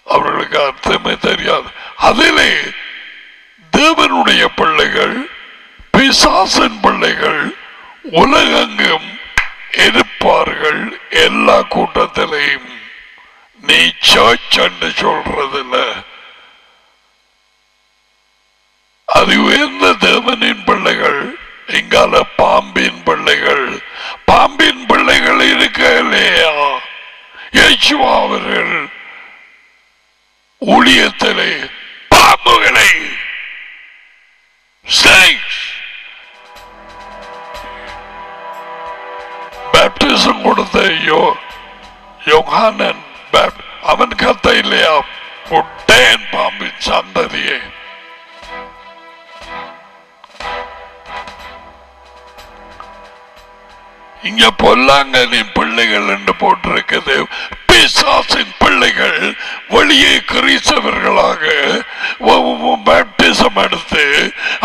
அவர்களுக்கு அர்த்தமே தெரியாது. அதிலே தேவனுடைய பிள்ளைகள் பிசாசின் பிள்ளைகள் உலகெங்கும் இருப்பார்கள். எல்லா கூட்டத்திலையும் நீ சர்ச் என்று சொல்றதில்ல. அது உயர்ந்த தேவனின் பிள்ளைகள். இங்கால பாம்பின் பிள்ளைகள், பாம்பின் பிள்ளைகள் இருக்கலையா? இயேசுவா அவர்கள் ஊழியத்திலே பாம்புகளை பேப்டிசம் கொடுத்த யோகானன் அவன் கத்த இல்லையா? புட்டேன் பாம்பின் சந்ததியை. இங்க பொல்லாங்கனின் பிள்ளைகள் என்று போட்டிருக்கிறது. பிசாசின் பிள்ளைகள் வெளியே கிறிஸ்தவர்களாக பேப்டிசம் எடுத்து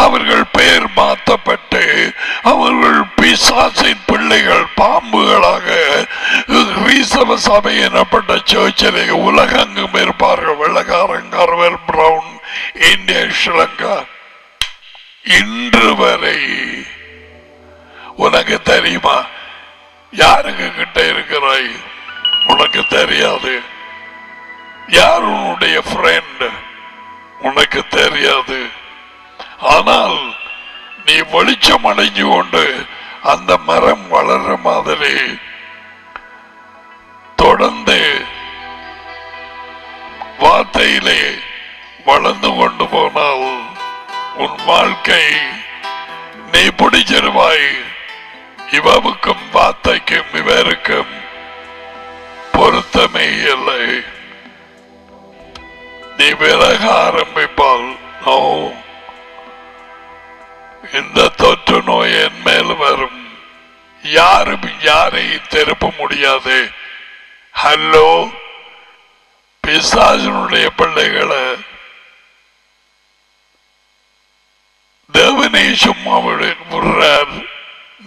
அவர்கள் பெயர் மாற்றப்பட்டு அவர்கள் பிசாசின் பிள்ளைகள் பாம்புகளாக கிறிஸ்தவ சபை எனப்பட்ட சர்ச்சிலே உலகெங்கும் இருப்பார்கள். வெள்ளக்காரங்காரவர், பிரவுன், இந்தியா, ஸ்ரீலங்கா. இன்று வரை உனக்கு தெரியுமா யாருக்கு கிட்ட இருக்கிறாய்? உனக்கு தெரியாது. யார் உன்னுடைய ஃப்ரெண்ட்? உனக்கு தெரியாது. ஆனால் நீ வெளிச்சம் அடைஞ்சு கொண்டு அந்த மரம் வளர்ற மாதிரி தொடர்ந்து வார்த்தையிலே வளர்ந்து கொண்டு போனால் உன் வாழ்க்கை நீ பிடிச்சிருவாய். இவவுக்கும் வார்த்தைக்கும் இவருக்கும் பொருத்தமே இல்லை. நீ விலக ஆரம்பிப்பால் இந்த தொற்று நோய் என் மேல் வரும். யாரும் யாரையும் திருப்ப முடியாது. ஹலோ, பிசாசனுடைய பிள்ளைகளை தேவனே சும்மா விடுறார்.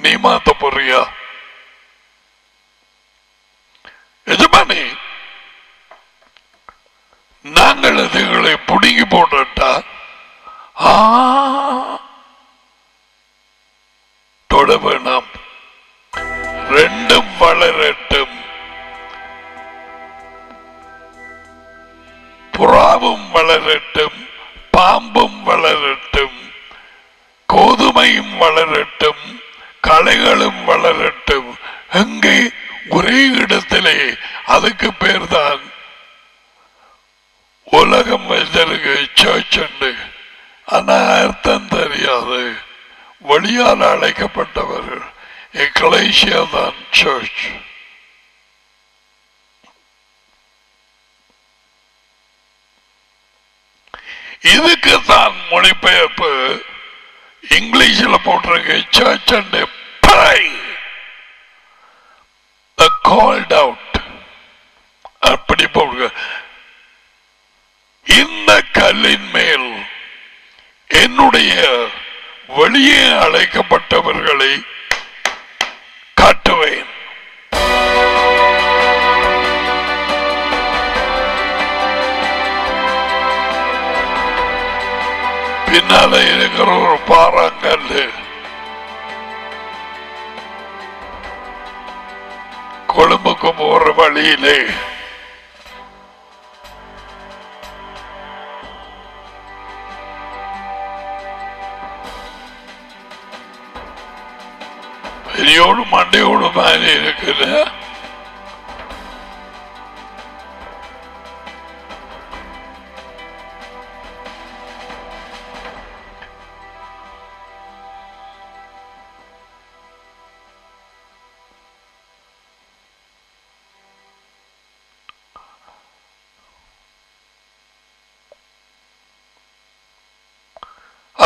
நீ மாத்த போறியா? எஜமானி, நாங்கள் அதுகளை புடுங்கி போட்டா தொட வேணாம். ரெண்டும் வளரட்டும். புறாவும் வளரட்டும், பாம்பும் வளரட்டும், கோதுமையும் வளரட்டும், களைகளும் வளரட்டும். அங்கே ஒரே இடத்திலே. அதுக்கு பேர் தான் உலகம் வைத்திருக்கு சர்ச் உண்டு. ஆனா அர்த்தம் தெரியாது. வழியால் அழைக்கப்பட்டவர்கள் எக்லேசியா தான் சர்ச். இதுக்கு தான் மொழிபெயர்ப்பு இங்கிலீஷில் போட்டிருக்கு church and pray, the called out. அப்படி போடுங்க. இந்த கல்லின் மேல் என்னுடைய வெளியே அழைக்கப்பட்டவர்களை காட்டுவேன். பின்னால இருக்கிற ஒரு பாறாங்கல் கொழும்புக்கு போற வழியிலே பெரியோடு மண்டையோடு மாதிரி இருக்குது.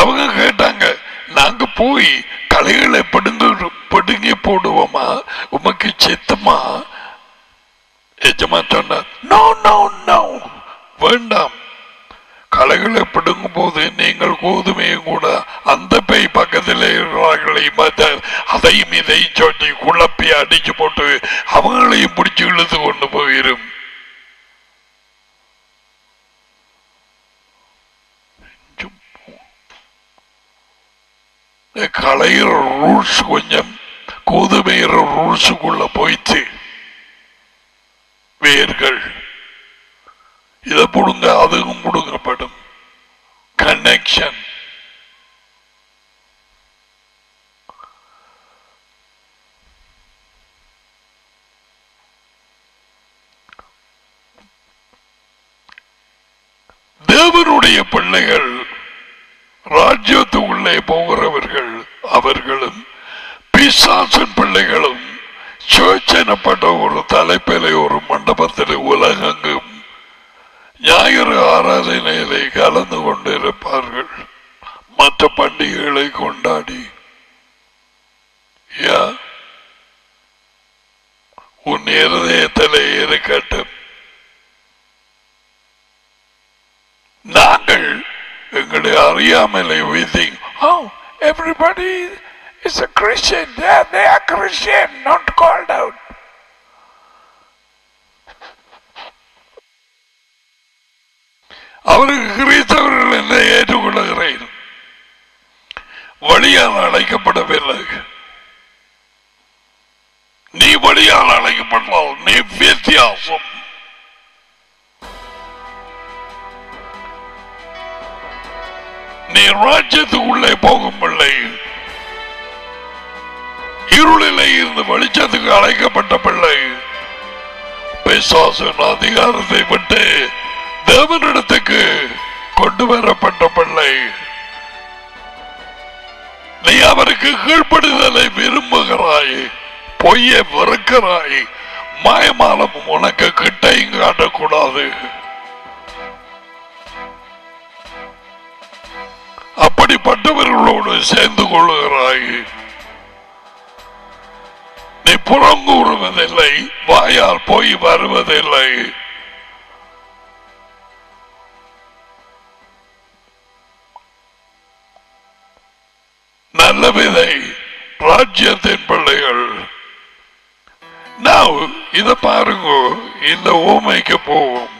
அவங்க கேட்டாங்க, நாங்க போய் கலைகளை படுங்கி போடுவோமா, உமக்கு சித்தமா? எஜமா சொன்னார், நோ நோ நோ, வேண்டாம். கலைகளை பிடுங்கும் போது நீங்கள் கோதுமையும் கூட அந்த பேய் பக்கத்தில் இருக்கிறார்கள், அதையும் இதையும் சொல்லி குழப்பி அடிச்சு போட்டு அவங்களையும் பிடிச்சு இழுத்து கொண்டு போயிரும். கலையிற ரூல்ஸ் கொஞ்சம் கோதுமையிற ரூல்ஸுக்குள்ள போயிட்டு வேர்கள் இதை புடுங்க அதுவும் புடுங்கப்படும். கனெக்ஷன். தேவனுடைய பிள்ளைகள் ராஜ்யத்துக்குள்ளே போகிறவர்கள் அவர்களும் பிசாசின் பிள்ளைகளும் சர்ச் எனப்பட்ட ஒரு தலைப்பிலே ஒரு மண்டபத்தில் உலகெங்கும் ஞாயிறு ஆராதனையிலே கலந்து கொண்டிருப்பார்கள். மற்ற பண்டிகைகளை கொண்டாடி உன் இருதயத்திலே இருக்கட்டும். நாங்கள் எங்களை அறியாமலே we think, oh, everybody is a Christian. They are Christian, not called out. அவருக்கு கிறிஸ்தவர்கள் என்று ஏற்றுக்கொள்கிறேன். வழியால் அழைக்கப்படவில்லை. நீ வழியால் அழைக்கப்பட்டால் நீ வித்தியாசம். நீ ராஜ்யத்துக்குள்ளே போகும் பிள்ளை, இருளிலே இருந்து வெளிச்சத்துக்கு அழைக்கப்பட்ட பிள்ளை, பிசாசின் அதிகாரத்தை விட்டு தேவனிடத்துக்கு கொண்டு வரப்பட்ட பிள்ளை. நீ அவருக்கு கீழ்ப்படுதலை விரும்புகிறாய், பொய்யை வெறுக்கிறாய், மாயமாலம் உனக்கு கிட்டையும் காட்டக்கூடாது. அப்படிப்பட்டவர்களோடு சேர்ந்து கொள்ளுகிறாய். நீ புறங்கூறுவதில்லை, வாயால் போய் வருவதில்லை. நல்ல விதை ராஜ்யத்தின் பிள்ளைகள். நான் இத பாருங்க, இந்த ஊமைக்கு போவோம்.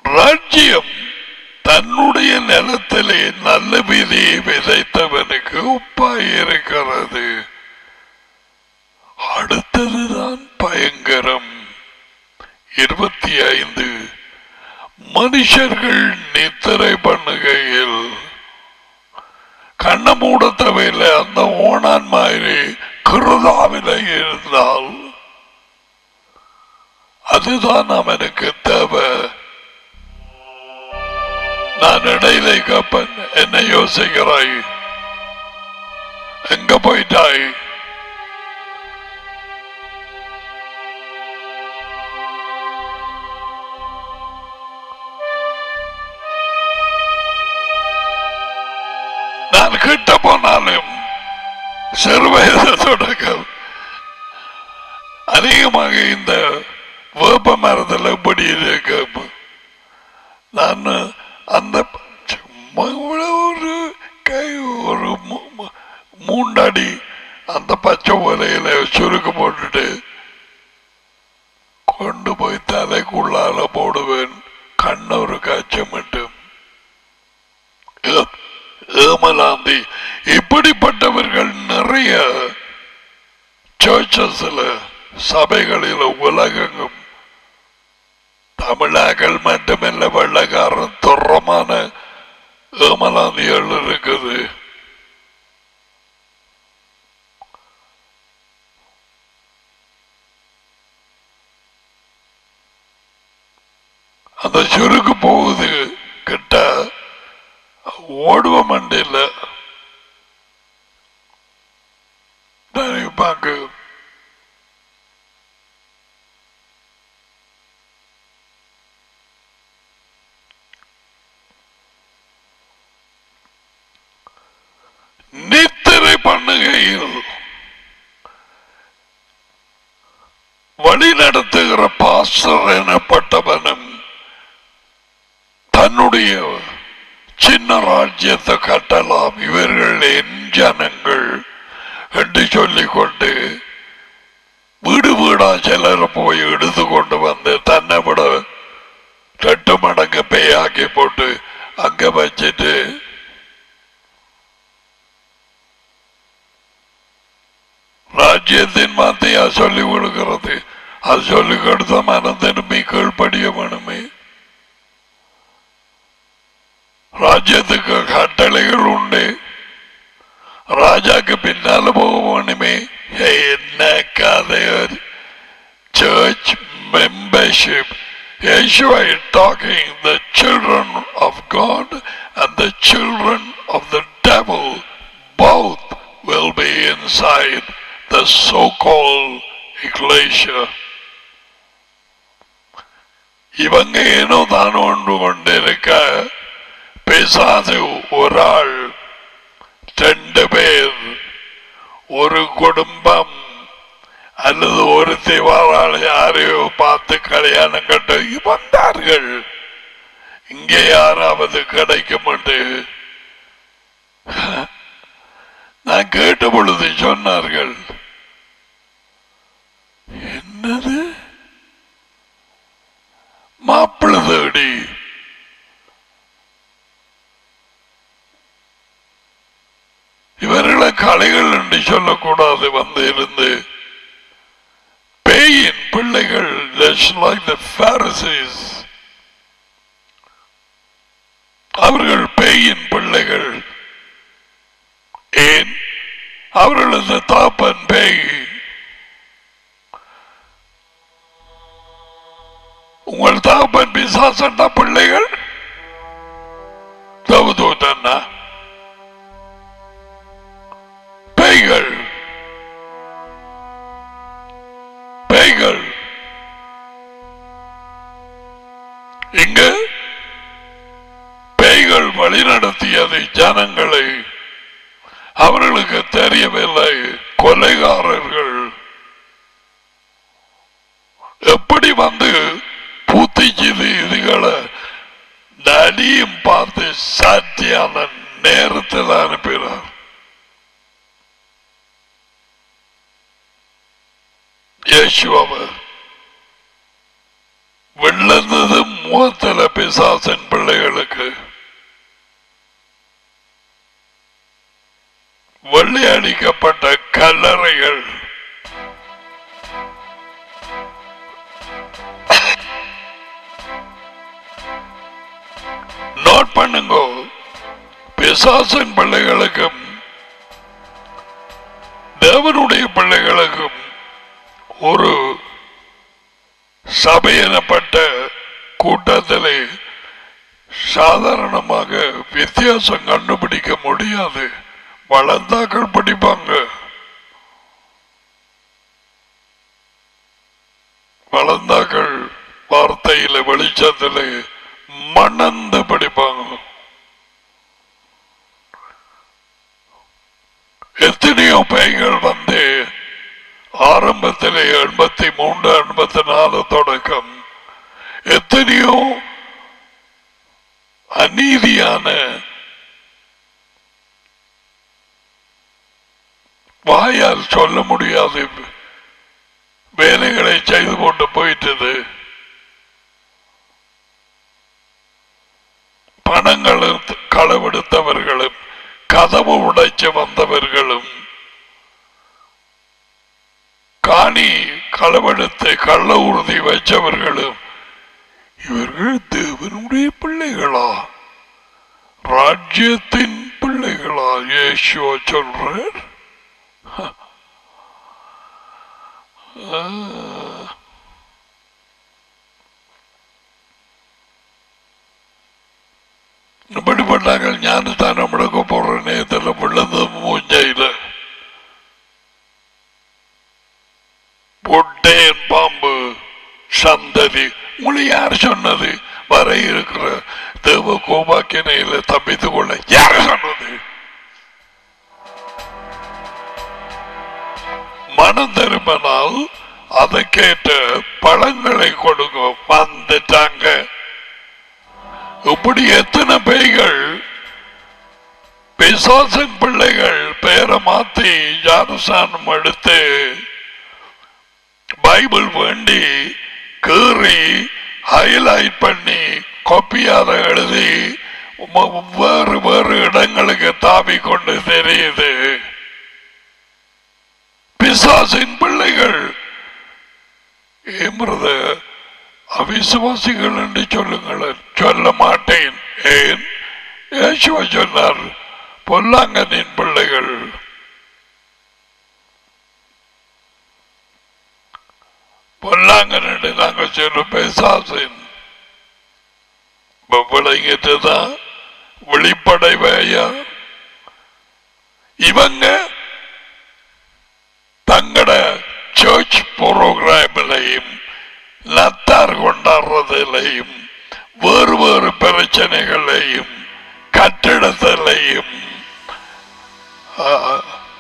ராஜ்யம் தன்னுடைய நிலத்திலே நல்ல விதையை விதைத்தவனுக்கு உப்பாயிருக்கிறது. அடுத்ததுதான் பயங்கரம். 25 மனுஷர்கள் நித்திரை பண்ணுகையில் கண்ண மூடத்தவையில் அந்த ஓனான் மாதிரி கிருதாவில இருந்தால் அதுதான் அவனுக்கு தேவை. நான் இடையிலே கப்பன், என்ன யோசிக்கிறாய்? எங்க போயிட்டாய்? நான் கிட்ட போனாலும் சிறு வயது தொடக்கம் அதிகமாக இந்த வேப்ப மரத்தில் இப்படி இருக்கு. நான் அந்த ஒரு கை ஒரு 3 அடி அந்த பச்சை ஓலையில சுருக்கு போட்டுட்டு கொண்டு போய் தலைக்குள்ளால போடுவேன். கண்ணொரு காய்ச்சல் மட்டும் ஏமலாந்தி. இப்படிப்பட்டவர்கள் நிறைய சர்ச்சஸ்ல சபைகளில் உலகங்கும் தமிழாக்கள் மட்டுமல்ல வெள்ளக்காரன் துறமான ஏமலாந்திகள் இருக்குது. அந்த சுருக்கு போகுது கிட்ட ஓடுவ மண்டியில் பார்க்க நித்திரை பண்ணுகையில் வழி நடத்துகிற பாஸ்டர் எனப்பட்டவனும் தன்னுடைய சின்ன ராஜ்யத்தை கட்டலாம், இவர்கள் என் ஜனங்கள் என்று சொல்லிக்கொண்டு வீடு வீடா சிலர் போய் எடுத்து கொண்டு வந்து தன்னை விட 2 மடங்கு பேயாக்கி போட்டு அங்க வச்சுட்டு ராஜ்யத்தின் மாத்தையா சொல்லி கொடுக்கிறது. அது சொல்லி கொடுத்த மனம் திரும்பி கீழ்படிய வேணுமே. ராஜ்யத்துக்கு கட்டளைகள் உண்டு, ராஜாக்கு பின்னால போக வேணுமே. என்ன கதையோ church membership. Yeshua is talking the children of God and the children of the devil both will be inside the so-called ecclesia. இவங்க ஏனோ தான் ஒன்று கொண்டிருக்க பிசாசு ஒரு ஆள் 2 பேர் ஒரு குடும்பம் அல்லது ஒரு திவாரால் யாரையோ பார்த்து கல்யாணம் கட்டு வந்தார்கள். இங்கே யாராவது கிடைக்கும் என்று நான் கேட்ட பொழுது சொன்னார்கள், என்னது மாப்பிள்ளை தேடி இவர்களை கலைகள் என்று சொல்லக்கூடாது. வந்து இருந்து பேயின் பிள்ளைகள், just like the Pharisees, அவர்கள் பேயின் பிள்ளைகள். ஏன்? அவர்களது தாப்பன் பேய். உங்கள் தாப்பன் பிசாசண்ட பிள்ளைகள் தவதூதன்னா பேய்கள். பேய்கள் இங்க பேய்கள் வழிநடத்தியது ஜனங்களை. அவர்களுக்கு தெரியவில்லை. கொலைகாரர்கள் எப்படி வந்து பூத்திச்சது இதுகளை நடியும் பார்த்து சாத்தியான நேரத்தில் அனுப்பினார். இயேசுவை விழுந்தது முகத்தில பிசாசின் பிள்ளைகளுக்கு. வெள்ளையடிக்கப்பட்ட கல்லறைகள். நோட் பண்ணுங்க, பிசாசின் பிள்ளைகளுக்கும் தேவனுடைய பிள்ளைகளுக்கும் ஒரு சபை எனப்பட்ட கூட்டத்திலே சாதாரணமாக வித்தியாசம் கண்டுபிடிக்க முடியாது. வளர்ந்தாக்கள் படிப்பாங்க. வளர்ந்தாக்கள் வார்த்தையில வெளிச்சத்திலே மணந்து படிப்பாங்க. எத்தனையோ பேய்கள் வந்து ஆரம்பத்திலே 83 84 தொடக்கம் எத்தனையோ அநீதியான வாயால் சொல்ல முடியாது வேலைகளை செய்து கொண்டு போயிட்டது. பணங்கள் களவெடுத்தவர்களும் கதவு உடைச்சு வந்தவர்களும் காணி களவெடுத்து கள்ள உறுதி வச்சவர்களும் இவர்கள் தேவனுடைய பிள்ளைகளா, ராஜ்யத்தின் பிள்ளைகளா? இயேசுவா சொல்றார். இப்படிப்பட்டார்கள் ஞானத்தானம் முடக்க போற நேரத்தில் விழுந்து மூஞ்சையில பொட்டேன் பாம்பு சந்ததி. உங்களை யார் சொன்னது? வர இருக்கிற தேவ கோபாக்கினையில தப்பித்துக் கொள்ள யார் சொன்னது? மனம் திரும்பினால் அதை கேட்ட பழங்களை கொடுங்க. வந்துட்டாங்க. இப்படி எத்தனை பேய்கள் பிசாசின் பிள்ளைகள் பெயரை மாத்தி ஞானஸ்நானம் எடுத்து பைபிள் வேண்டி கீறி ஹைலைட் பண்ணி காப்பியார எழுதி வேறு வேறு இடங்களுக்கு தாவி கொண்டு தெரியுது. பிசாசின் பிள்ளைகள். ஏம்றது அவிசுவாசிகள் என்று சொல்லுங்கள். சொல்ல மாட்டேன். ஏன்? இயேசுவா சொன்னார் பொல்லாங்கனின் பிள்ளைகள். பொல்லாங்கன் என்று நாங்கள் சொல்லும் பிசாசின் விளங்கிட்டுதான் வெளிப்படைவையா. இவங்க தங்கட சர்ச் புரோகிராமிலையும் நத்தார் கொண்டாடுறதிலையும் வேறு வேறு பிரச்சனைகளையும் கட்டிடத்திலையும்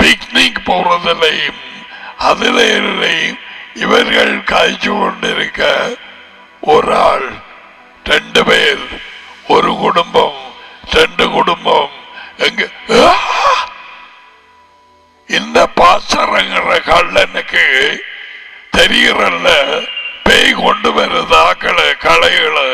பிக்னிக் போறதிலையும் அதிலையும் இவர்கள் காய்ச்சி கொண்டிருக்க ஒரு ஆள் 2 பேர், ஒரு குடும்பம், 2 குடும்பம். எங்க இந்த பாசரங்கிற கள்ளனுக்கு தெரியறல்ல பேய் கொண்டு வருது ஆக்களை களைகளை.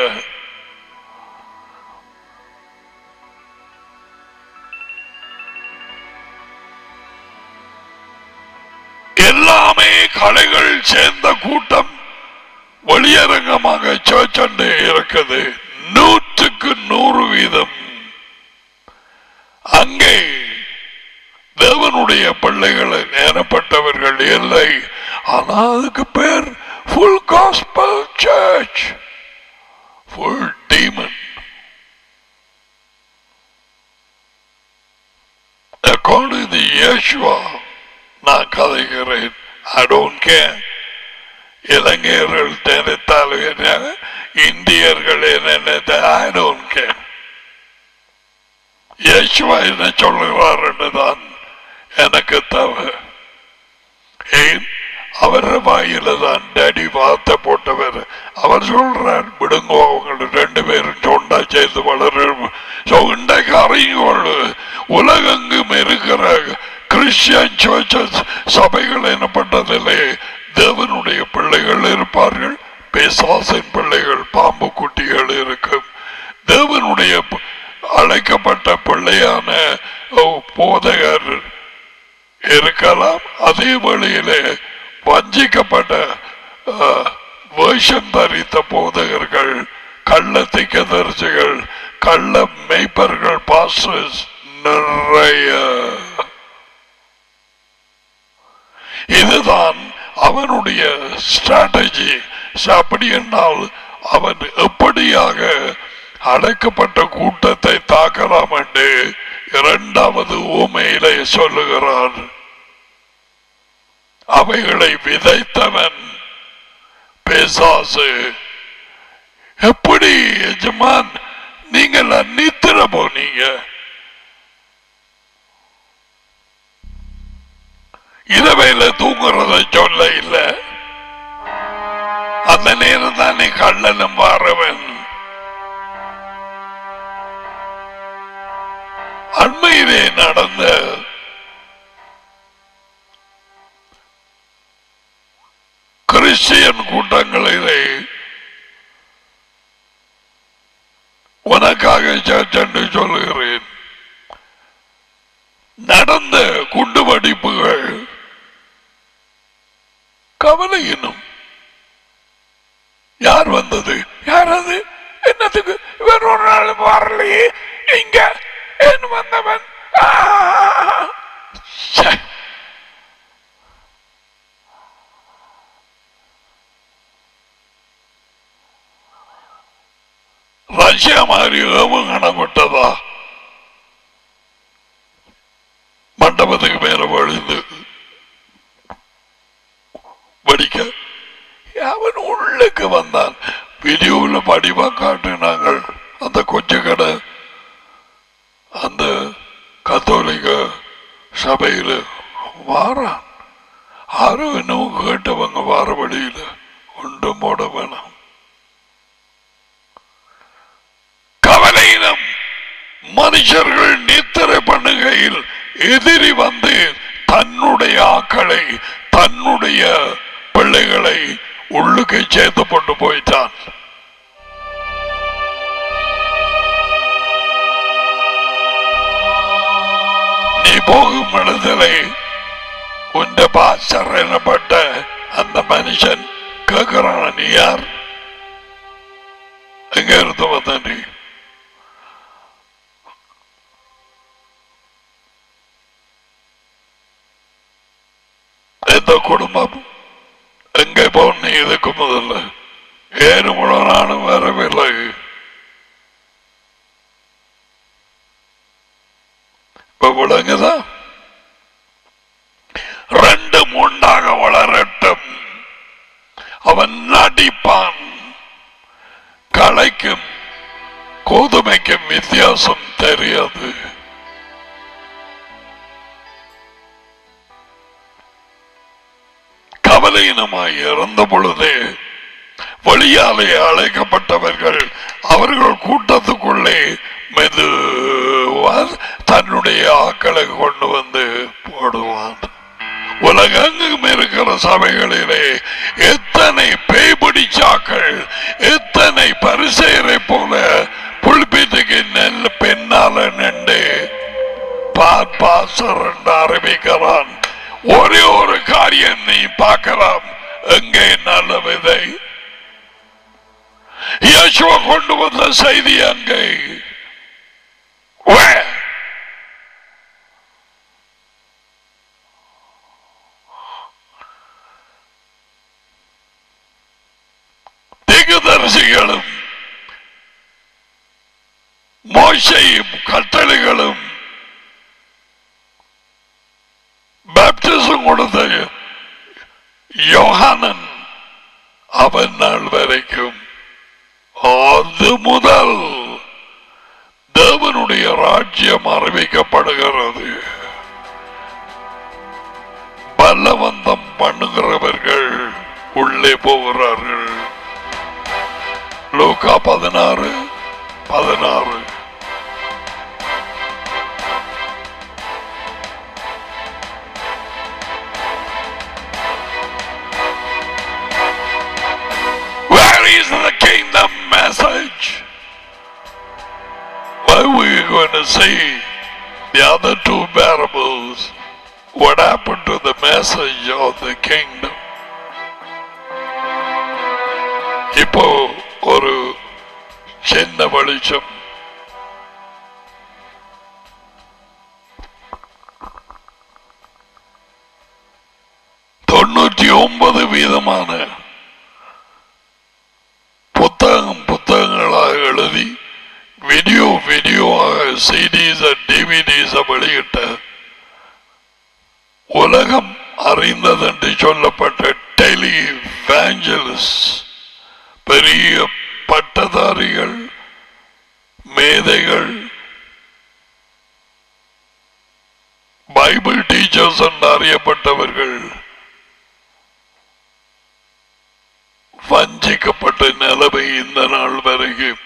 எல்லாமே கலைகள் சேர்ந்த கூட்டம் வெளியரங்கமாக சர்ச்சண்டே இருக்குது. 100% அங்கே தேவனுடைய பிள்ளைகள் நேரப்பட்டவர்கள் இல்லை. ஆனால் அதுக்கு பேர் full gospel church, full demon. According to Yeshua, நான் கதைக்கிறேன். I don't care. இலங்கையர்கள் நினைத்தாலும் இந்தியர்கள் நினைத்த I don't care. Yeshua என்ன சொல்லுகிறார் என்றுதான் எனக்கு தவிர. ஏன் அவர் வாயில தான் டேடி வார்த்தை போட்டவர். அவர் சொல்றார், விடுங்க அவங்க 2 பேரும் சொண்டா சேர்ந்து வளரும். இன்றைக்கு அறிஞர்கள் உலகெங்கும் இருக்கிற கிறிஸ்டியன் சர்ச்சஸ் சபைகள் எனப்பட்டதில்லை. தேவனுடைய பிள்ளைகள் இருப்பார்கள், பிசாசின் பிள்ளைகள் பாம்பு குட்டிகள் இருக்கும். தேவனுடைய அழைக்கப்பட்ட பிள்ளையான போதகர் இருக்கலாம். அதே வழியிலே வஞ்சிக்கப்பட்ட வேஷம் தரித்த போதகர்கள், கள்ள திக்கதரிசிகள், கள்ள மேய்ப்பர்கள், பாஸ்டர்ஸ் நிறைய. இதுதான் அவனுடைய ஸ்ட்ராட்டஜி. அப்படி என்றால் அவன் எப்படியாக அழைக்கப்பட்ட கூட்டத்தை தாக்கலாம் என்று 2வது ஊமையிலே சொல்லுகிறார். அவைகளை விதைத்தவன் பிசாசு. எப்படி எஜமான் நீங்கள் நித்திர போனீங்க? இரவையில தூங்குறத சொல்ல இல்ல. அந்த நேரம் தானே கள்ளனும் வாரவன். அண்மையிலே நடந்த கிறிஸ்டியன் கூட்டங்களிலே உனக்காக சர்ச்சென்று சொல்லுகிறேன், நடந்த குண்டுவெடிப்புகள் கவலையினும். யார் வந்தது? யார் அது? என்னத்துக்கு இவர் ஒரு நாள் வரலையே? இங்க ஏன் வந்தவன்? ரஷ்யா மாதிரி ஏவங்கணப்பட்டதா? மண்டபத்துக்கு மேல வழிந்து வடிக்க அவன் உள்ளுக்கு வந்தான். வீடியோவில் படிவா காட்டினாங்கள். அந்த கொஞ்ச கடை அந்த கத்தோலிக்க சபையில் வாரான். யாரும் இன்னும் கேட்டவங்க வார வழியில் ஒன்றும் போட வேணாம். கவலையினம் மனுஷர்கள் நித்திரை பண்ணுகையில் எதிரி வந்து தன்னுடைய ஆக்களை, தன்னுடைய பிள்ளைகளை உள்ளுக்கு சேர்த்து கொண்டு போயிட்டான். நீ போகும் இடத்திலே உண்ட பாஸ்டர் எனப்பட்ட அந்த மனுஷன் கேட்கிறான், நீ யார்? எங்க இருந்து வந்த? நீ எந்த குடும்பம்? எங்கே போன? இதுக்கு முதல்ல ஏழு முழு நானும் வரவில்லை. இப்ப விளங்குதா? 2 உண்டாக வளரட்டும். அவன் நடிப்பான். களைக்கும் கோதுமைக்கும் வித்தியாசம் தெரியாது. கவலையினமாய் இறந்த பொழுதே வழியாலே அழைக்கப்பட்டவர்கள் அவர்கள் கூட்டத்துக்குள்ளே மெதுவார் தன்னுடைய ஆக்களை கொண்டு வந்து போடுவான். உலகெங்கும் இருக்கிற சபைகளிலே எத்தனை பேய்பிடிச்சாக்கள், எத்தனை பரிசேரை போல புல்பீட்டுக்கு நெல் பெண்ணால நின்று பாசர் என்று ஆரம்பிக்கிறான். ஒரே ஒரு காரியம் நீ பார்க்கலாம். எங்கே நல்ல விதை? யேசுவா கொண்டு வந்த செய்தி அங்கே. தீர்க்கதரிசிகளும் மோசேயும் கட்டளைகளும் பாப்டிசம் கொடுத்த யோகானன் அவன் நாள் வரைக்கும் அது முதல் தேவனுடைய ராஜ்யம் அறிவிக்கப்படுகிறது. பலவந்தம் பண்ணுகிறவர்கள் உள்ளே போகிறார்கள். லூக்கா 16:16. Where is the kingdom message? Why we are going to see the other two parables? What happened to the message of the kingdom? இப்போ ஒரு சின்ன வெளிச்சம். வீதமான புத்தகங்களாக எழுதி வீடியோவாக சிடிஸ் டிவிடிஸ் வெளியிட்ட உலகம் அறிந்தது என்று சொல்லப்பட்ட டெலி எவாஞ்சலிஸ்ட், பெரிய பட்டதாரிகள், மேதைகள், பைபிள் டீச்சர்ஸ் என்று அறியப்பட்டவர்கள் வஞ்சிக்கப்பட்ட நிலைமை இந்த நாள் வரைக்கும்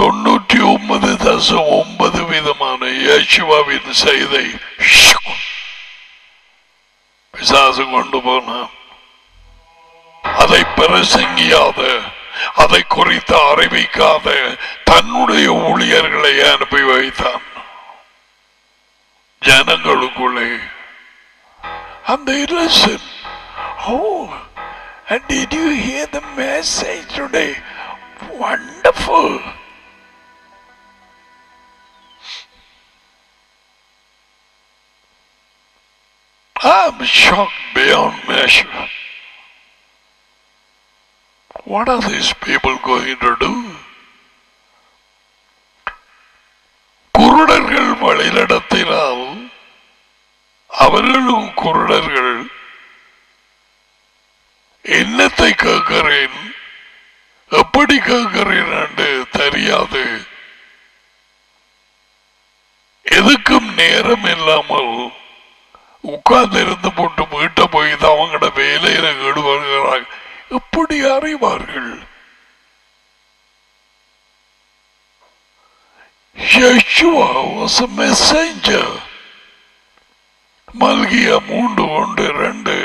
99.9% இயேசுவின் செய்தை பிசாசு கொண்டு போனான். அதை பிரசங்கியாத, அதை குறித்து அறிவிக்காத தன்னுடைய ஊழியர்களை அனுப்பி வைத்தான் ஜனங்களுக்குள்ளே. அந்த இரசன், and did you hear the message today? Wonderful. I'm shocked beyond measure. What are these people going to do? குருடர்கள் வழிநடத்தினால் அவர்களும் குருடர்கள். என்னத்தை கேட்கிறேன், எப்படி கேட்கிறேன் என்று தெரியாது. எதுக்கும் நேரம் இல்லாமல் உட்கார்ந்து இருந்து போட்டு வீட்டை போய் அவங்களோட வேலையில ஈடுபடுகிறார்கள். எப்படி அறிவார்கள்? Yeshua was a messenger. மல்கியா 3:1-2.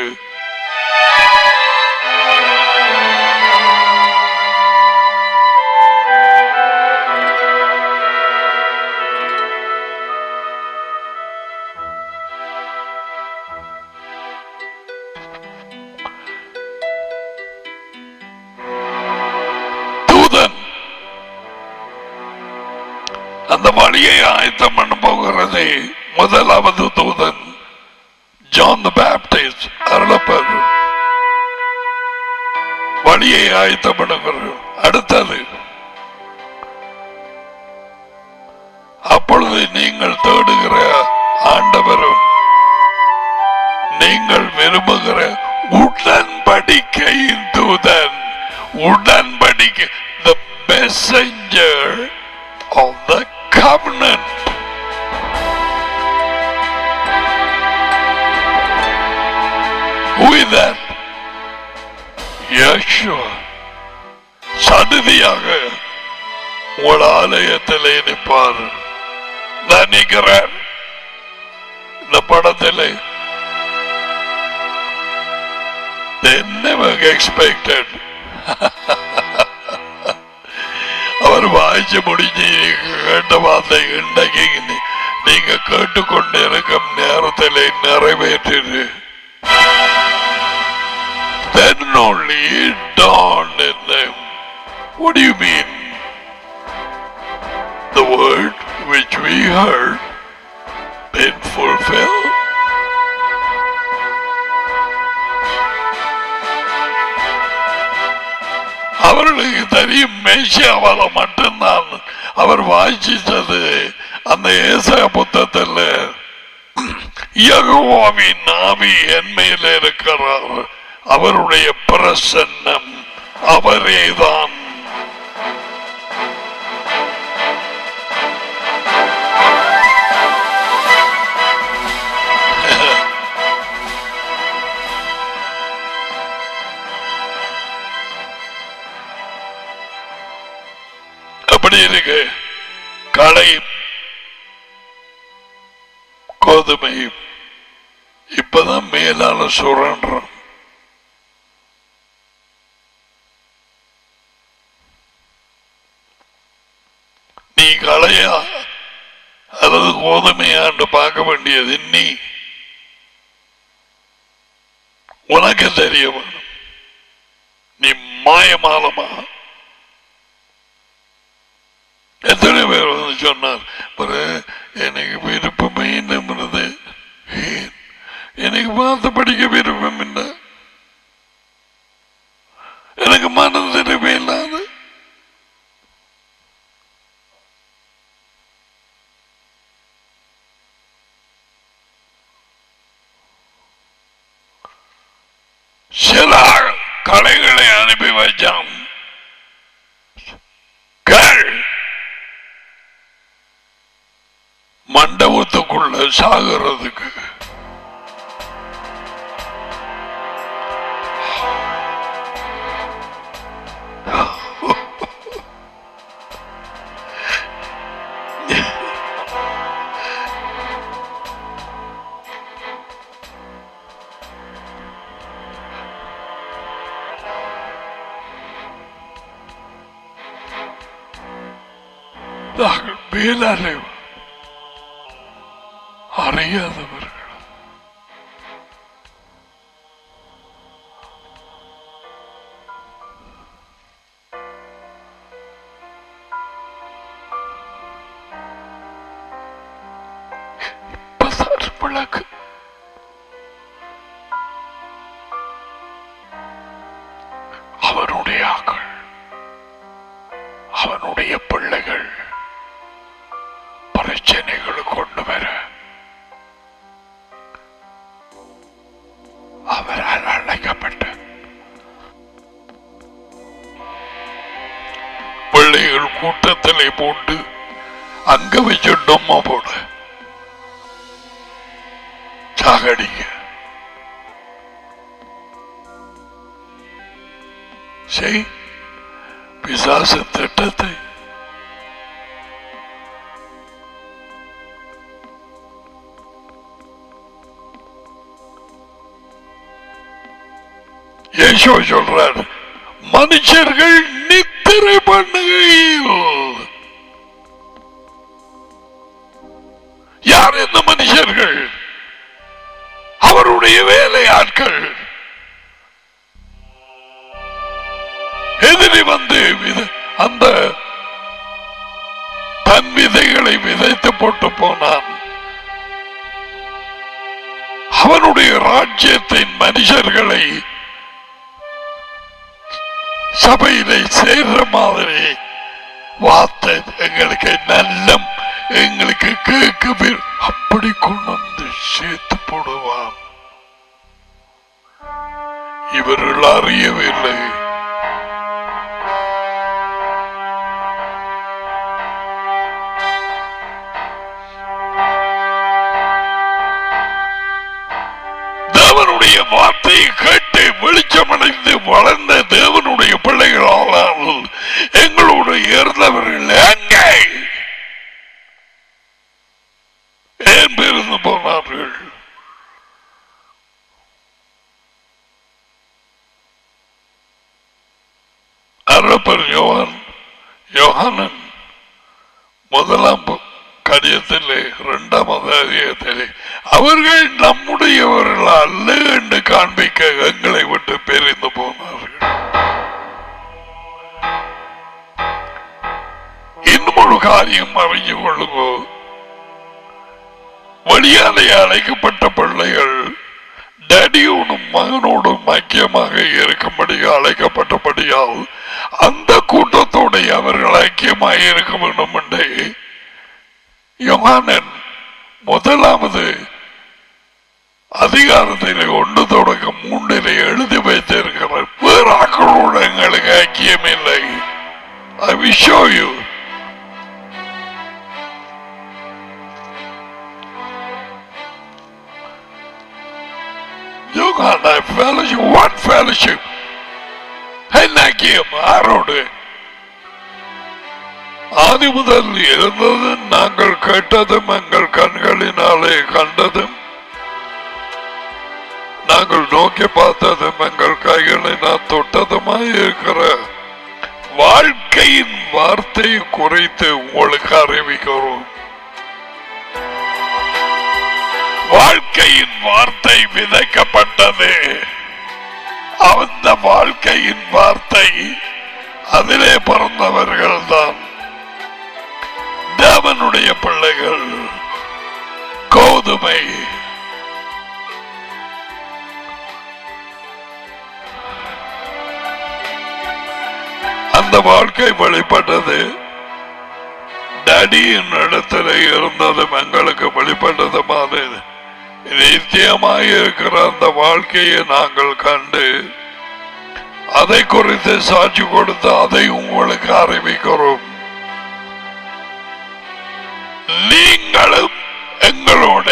அந்த வழியை ஆயத்தம் பண்ண போகிறது முதலாவது தூதன் ஜான் தி பாப்டிஸ்ட் அருளப்பர். வழியை ஆயத்தம் பண்ணுகிறது. அடுத்தது, அப்பொழுது நீங்கள் தேடுகிற ஆண்டவரும் நீங்கள் விரும்புகிற உடன்படிக்கையின் தூதன், உடன்படிக்கை, the messenger of the covenant. Who is that? Yeshua. சடுதியாக உங்கள் ஆலயத்திலே நிற்பார். நினைக்கிறார் இந்த படத்திலே. They never expected. அவர் வாய்ச்சி முடிஞ்சு கேட்ட வார்த்தை இன்றைக்கு நீங்க கேட்டுக்கொண்டு இருக்கும் நேரத்தில் நிறைவேற்று. then only it dawned in them. What do you mean? The word which we heard been fulfilled? அவர்களுக்கு தெரியும் மேசியாவால மட்டும்தான் அவர் வாசித்தது அந்த ஏசாயா புத்தகத்தில் யெகோவாவின் ஆவி என் மேல் இருக்கிறார், அவருடைய பிரசன்னம் அவரேதான். அப்படி இருக்கு. கடை கோதுமை இப்பதான் மேலான சுரன்றான். நீ களையா அல்லது கோதுமையாண்டு பார்க்க வேண்டியது நீ உனக்கு தெரிய வேணும். நீ மாயமாலமா? எத்தனை பேர் வந்து சொன்னார், எனக்கு விருப்பமே என்னது, எனக்கு பார்த்து படிக்க விருப்பம் இல்லை, எனக்கு மனம் தெரியவே இல்லாது. சில கலைகளை அனுப்பி வச்சான். மண்டபத்துக்குள்ள சாகிறதுக்கு மேலாலே அறியாதவர்கள் விளக்கு அவனுடைய ஆக்கள், அவனுடைய பிள்ளைகள் பிரச்சனைகளை கொண்டு வர அவரால் அழைக்கப்பட்ட பிள்ளைகள் கூட்டத்திலே போட்டு அங்க வச்சு டொம்மா போட சாகடிக்க செய் பிசாசு திட்டத்தை. இயேசு சொல்றார், மனுஷர்கள் நித்திரை பண்ணுகையில். யார் இந்த மனுஷர்கள்? அவருடைய வேலையாட்கள். எதிரி வந்து அந்த தன் விதைகளை விதைத்து போட்டு போனான். அவனுடைய ராஜ்யத்தின் மனுஷர்களை சபையிலே சேர்ற மாதிரி வார்த்தை எங்களுக்கு நல்லம், எங்களுக்கு கேட்க அப்படி கொண்டு வந்து சேர்த்து போடுவான். இவர்கள் அறியவில்லை. தேவனுடைய வார்த்தையை கேட்டு வெளிச்சமடைந்து வளர்ந்த தேவனுடைய பிள்ளைகளால் எங்களோடு இருந்தவர்கள் எங்கே ஏன் பிரிந்து போனார்கள்? அரப்பர் யோகானன் முதலாம் கடிதத்திலே 2ஆம் அதிகாரத்திலே அவர்கள் நம்முடையவர்கள் அல்ல என்று காண்பிக்க எங்களை விட்டு பிரிந்து காரியம் அறிஞ்சு கொள்ளுங்கோ. வெளியாலே அழைக்கப்பட்ட பிள்ளைகள் டேடியோடும் மகனோடும் ஐக்கியமாக இருக்கும்படி அழைக்கப்பட்டபடியால் அந்த கூட்டத்தோடு அவர்கள் ஐக்கியமாக இருக்க வேண்டும் என்று யோகானன் முதலாவது அதிகாரத்திலே 1-3 எழுதி வைத்திருக்கிறார். வேறு ஆக்களோடு எங்களுக்கு ஐக்கியம் இல்லை. I will show you. You can't have fellowship. What fellowship? என்ன ஐக்கியம்? ஆரோடு? ஆதி முதல் இருந்தது நாங்கள் கேட்டதும் எங்கள் கண்களினாலே கண்டதும் நாங்கள் நோக்கி பார்த்ததும் எங்கள் கைகளினால் தொட்டதுமாய் இருக்கிற வாழ்க்கையின் வார்த்தை குறித்து உங்களுக்கு அறிவிக்கிறோம். வாழ்க்கையின் வார்த்தை விதைக்கப்பட்டது. அந்த வாழ்க்கையின் வார்த்தை அதிலே பிறந்தவர்கள் தான் தேவனுடைய பிள்ளைகள். கோதுமை அந்த வாழ்க்கை வெளிப்பட்டது. டேடியின் இடத்துல இருந்ததும் எங்களுக்கு வெளிப்பட்டது மாதிரி நித்தியமாக இருக்கிற அந்த வாழ்க்கையை நாங்கள் கண்டு அதை குறித்து சாட்சி கொடுத்து அதை உங்களுக்கு அறிவிக்கிறோம். நீங்களும் எங்களோட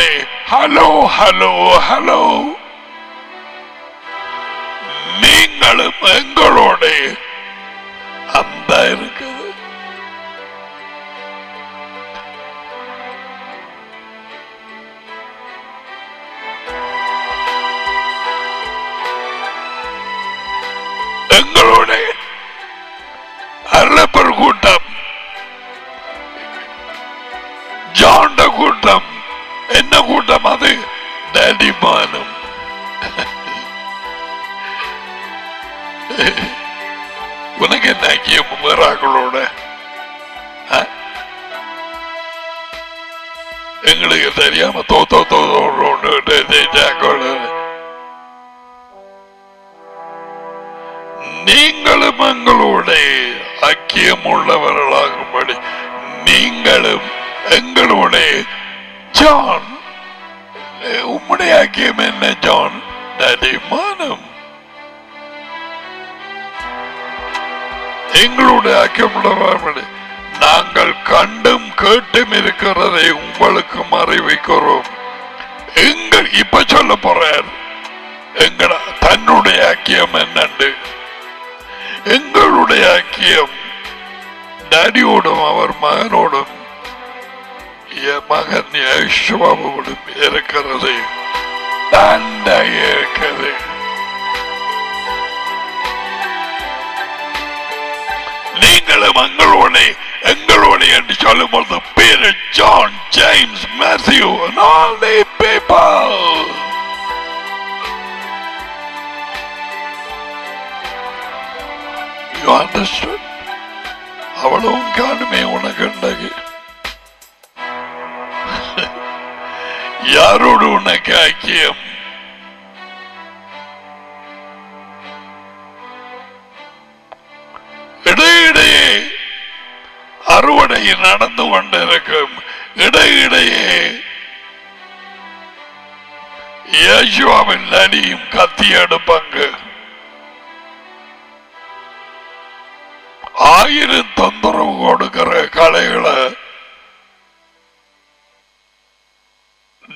ஹலோ ஹலோ ஹலோ நீங்களும் எங்களோட அந்த இருக்குது. எங்களோட அருளப்பர் கூட்டம், ஜாண்ட கூட்டம், என்ன கூட்டம் அது? டேடிமானும் உனக்கு என்ன ஐக்கியம் வேறாக்களோட? எங்களுக்கு தெரியாம நீங்களும் எங்களோட ஐக்கியம் உள்ளவர்களாகும்படி நீங்களும் எங்களோட ஜான். உம்முடைய ஐக்கியம் என்ன ஜான்? டேடிமானும் எங்களுடைய ஐக்கியமுள்ளவர்கள் நாங்கள் கண்டும் கேட்டும் இருக்கிறதை உங்களுக்கு அறிவிக்கிறோம். எங்கள் இப்ப சொல்ல போறார் எங்கட தன்னுடைய ஐக்கியம் என்னண்டு. எங்களுடைய ஐக்கியம் டாடியோடும் அவர் மகனோடும் மகன் யேசுவோடும் இருக்கிறது. இருக்கிறது. நீங்களும் எங்களோட என்று சொல்லும் போது Peter, John, James, Matthew and all the people. You understood? அவ்வளவும் காணுமே உனக்கு உண்டாகி. யாரோடு உனக்கு ஐக்கியம்? இடையிடையே அறுவடை நடந்து கொண்டிருக்கும். இடையிடையே இயேசுவின் நடியும் கத்தி எடுப்பாங்க. 1000 தொந்தரவு கொடுக்கிற கலைகளை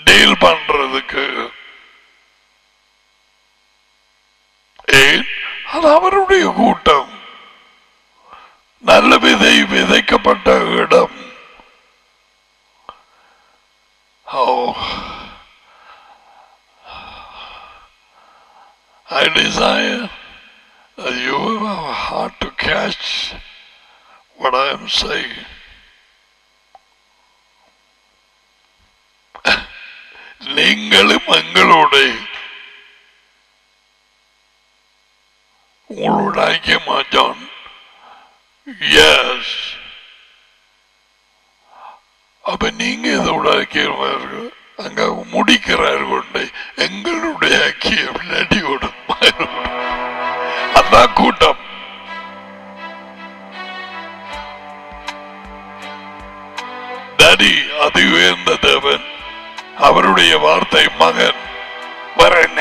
டீல் பண்றதுக்கு. ஏன்? அது அவருடைய கூட்டம். நல்ல விதை விதைக்கப்பட்ட இடம். I desire that you have a heart to catch what I am saying. நீங்களும் எங்களோட உங்களோட ஐக்கியமா ஜான்? Yes. அப்ப நீங்க இதோட ஐக்கியமார்கள் அங்க முடிக்கிறார் கொண்டு எங்களுடைய ஐக்கியம் நடியோடு அதான் கூட்டம். நடி அது உயர்ந்த தேவன், அவருடைய வார்த்தை மகன் வர என்ன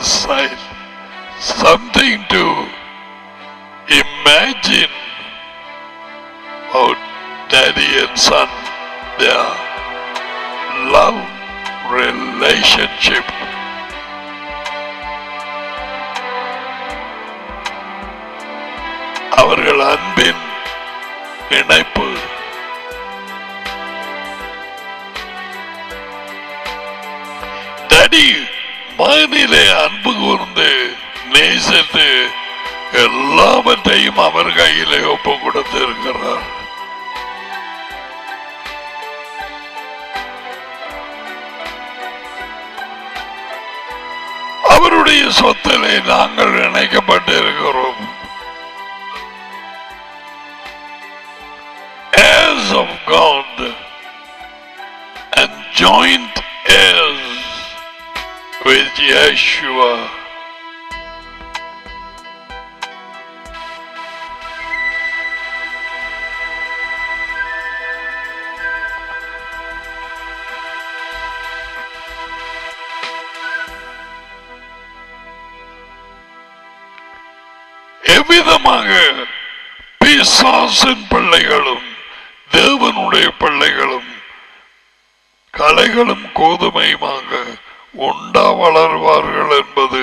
sight, something to imagine about daddy and son, their love relationship. அவர்கள் அன்பின் இணைப்பு. daddy மகனிலே அன்பு கூர்ந்து நேசித்து எல்லாவற்றையும் அவர் கையிலே ஒப்பு கொடுத்திருக்கிறார். அவருடைய சொத்திலே நாங்கள் இணைக்கப்பட்டிருக்கிறோம். Heirs of God and joint heirs with Yeshua. எவ்விதமாக பிசாசின் பிள்ளைகளும் தேவனுடைய பிள்ளைகளும் களைகளும் கோதுமையுமாக உண்டா வளர்வார்கள் என்பது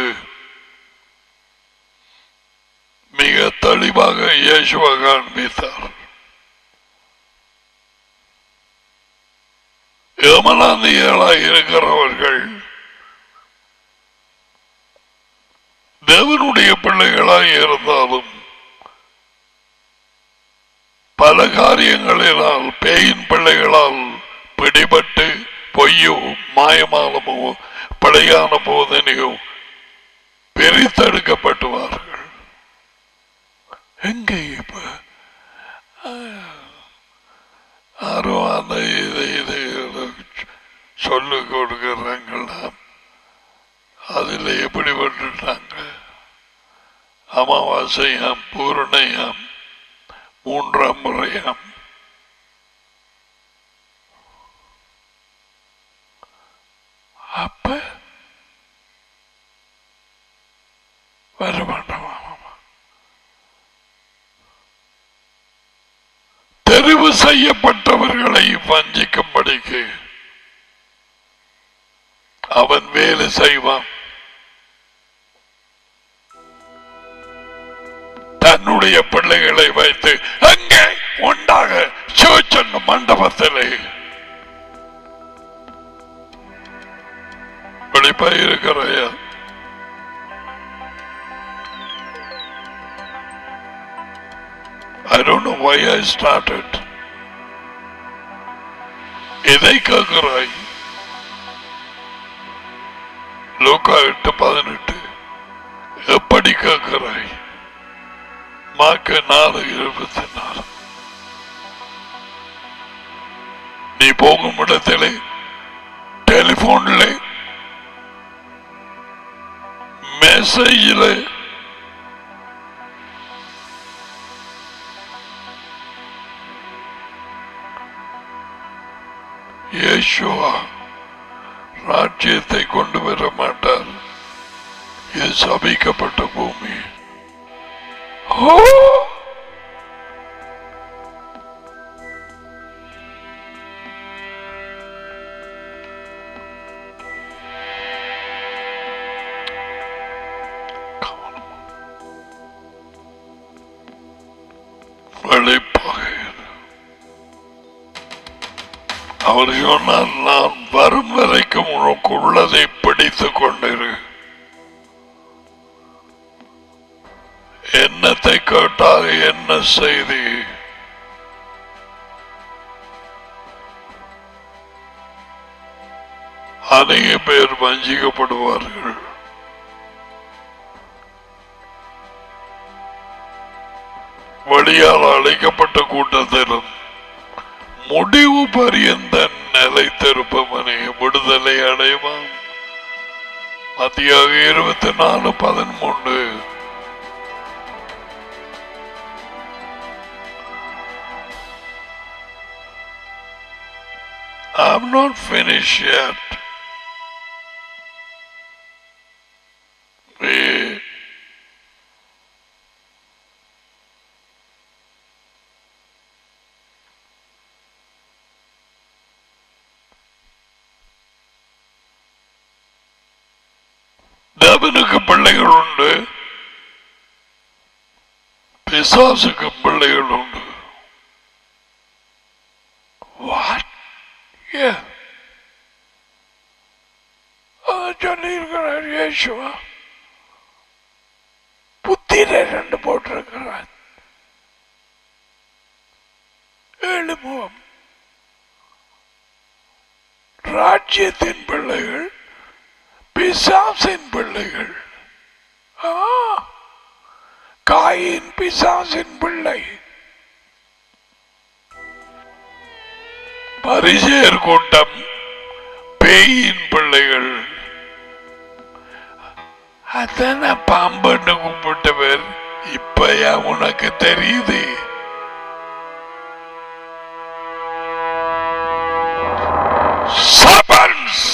மிக தெளிவாக இயேசுவா காண்பித்தார். ஏமாந்திகளாய் இருக்கிறவர்கள் தேவனுடைய பிள்ளைகளாய் இருந்தாலும் பல காரியங்களினால் பேயின் பிள்ளைகளால் பிடிபட்டு பொய்யோ மாயமானமோ பழையான போதனையோ பிரித்தெடுக்கப்பட்டுவார்கள். எங்கே இப்ப யாரோ அந்த இதை சொல்லிக் கொடுக்கிறாங்களா, அதில் எப்படி பட்டுட்டாங்க? அமாவாசையாம் பூர்ணையாம் 3ஆம் முறையாம். அப்ப வரமாட்டோம். தெரிவு செய்யப்பட்டவர்களை வஞ்சிக்கும்படிக்கு அவன் வேலை செய்வான். தன்னுடைய பிள்ளைகளை வைத்து அங்கே உண்டாக சோச்சன் மண்டபத்திலே வெளிப்பாய் இருக்கிறையா? I don't know why I started. எதை கேட்கிறாய்? லூக்கா 8:18 எப்படி கேட்கிறாய்? மார்க்கு 4:24 நீ போகும் இடத்திலே டெலிபோனிலே மெசேஜிலே இயேசுவா ராஜ்யத்தை கொண்டு வர மாட்டார். இது சபிக்கப்பட்ட பூமி. அவர் சொன்னார், நான் வரும் வரைக்கும் உனக்கு உள்ளதை பிடித்துக் கொண்டிரு. என்னத்தை கேட்டால் என்ன செய்தி? அநேக பேர் வஞ்சிக்கப்படுவார்கள். வழியால் அழைக்கப்பட்ட கூட்டத்திலும் முடிவு பரியந்த நிலைத்திருப்பவனே விடுதலை அடைவான். மத்தியாக 24:13. I'm not finished yet. தேவனுக்கு பிள்ளைகள் உண்டு, பிசாசுக்கு பிள்ளைகள் உண்டு. What? Yeah. சொல்லியிருக்கிறார் இயேசுவா. புத்திர 2 போட்டிருக்கிறார். 7 முகம். ராஜ்யத்தின் பிள்ளைகள், பிசாசின் பிள்ளைகள். காயின் பிசாசின் பிள்ளை. பரிசேயர் கூட்டம் பேயின் பிள்ளைகள். அதான பாம்பன்னு கூப்பிட்டவர். இப்பயா உனக்கு தெரியுது? சபன்ஸ்.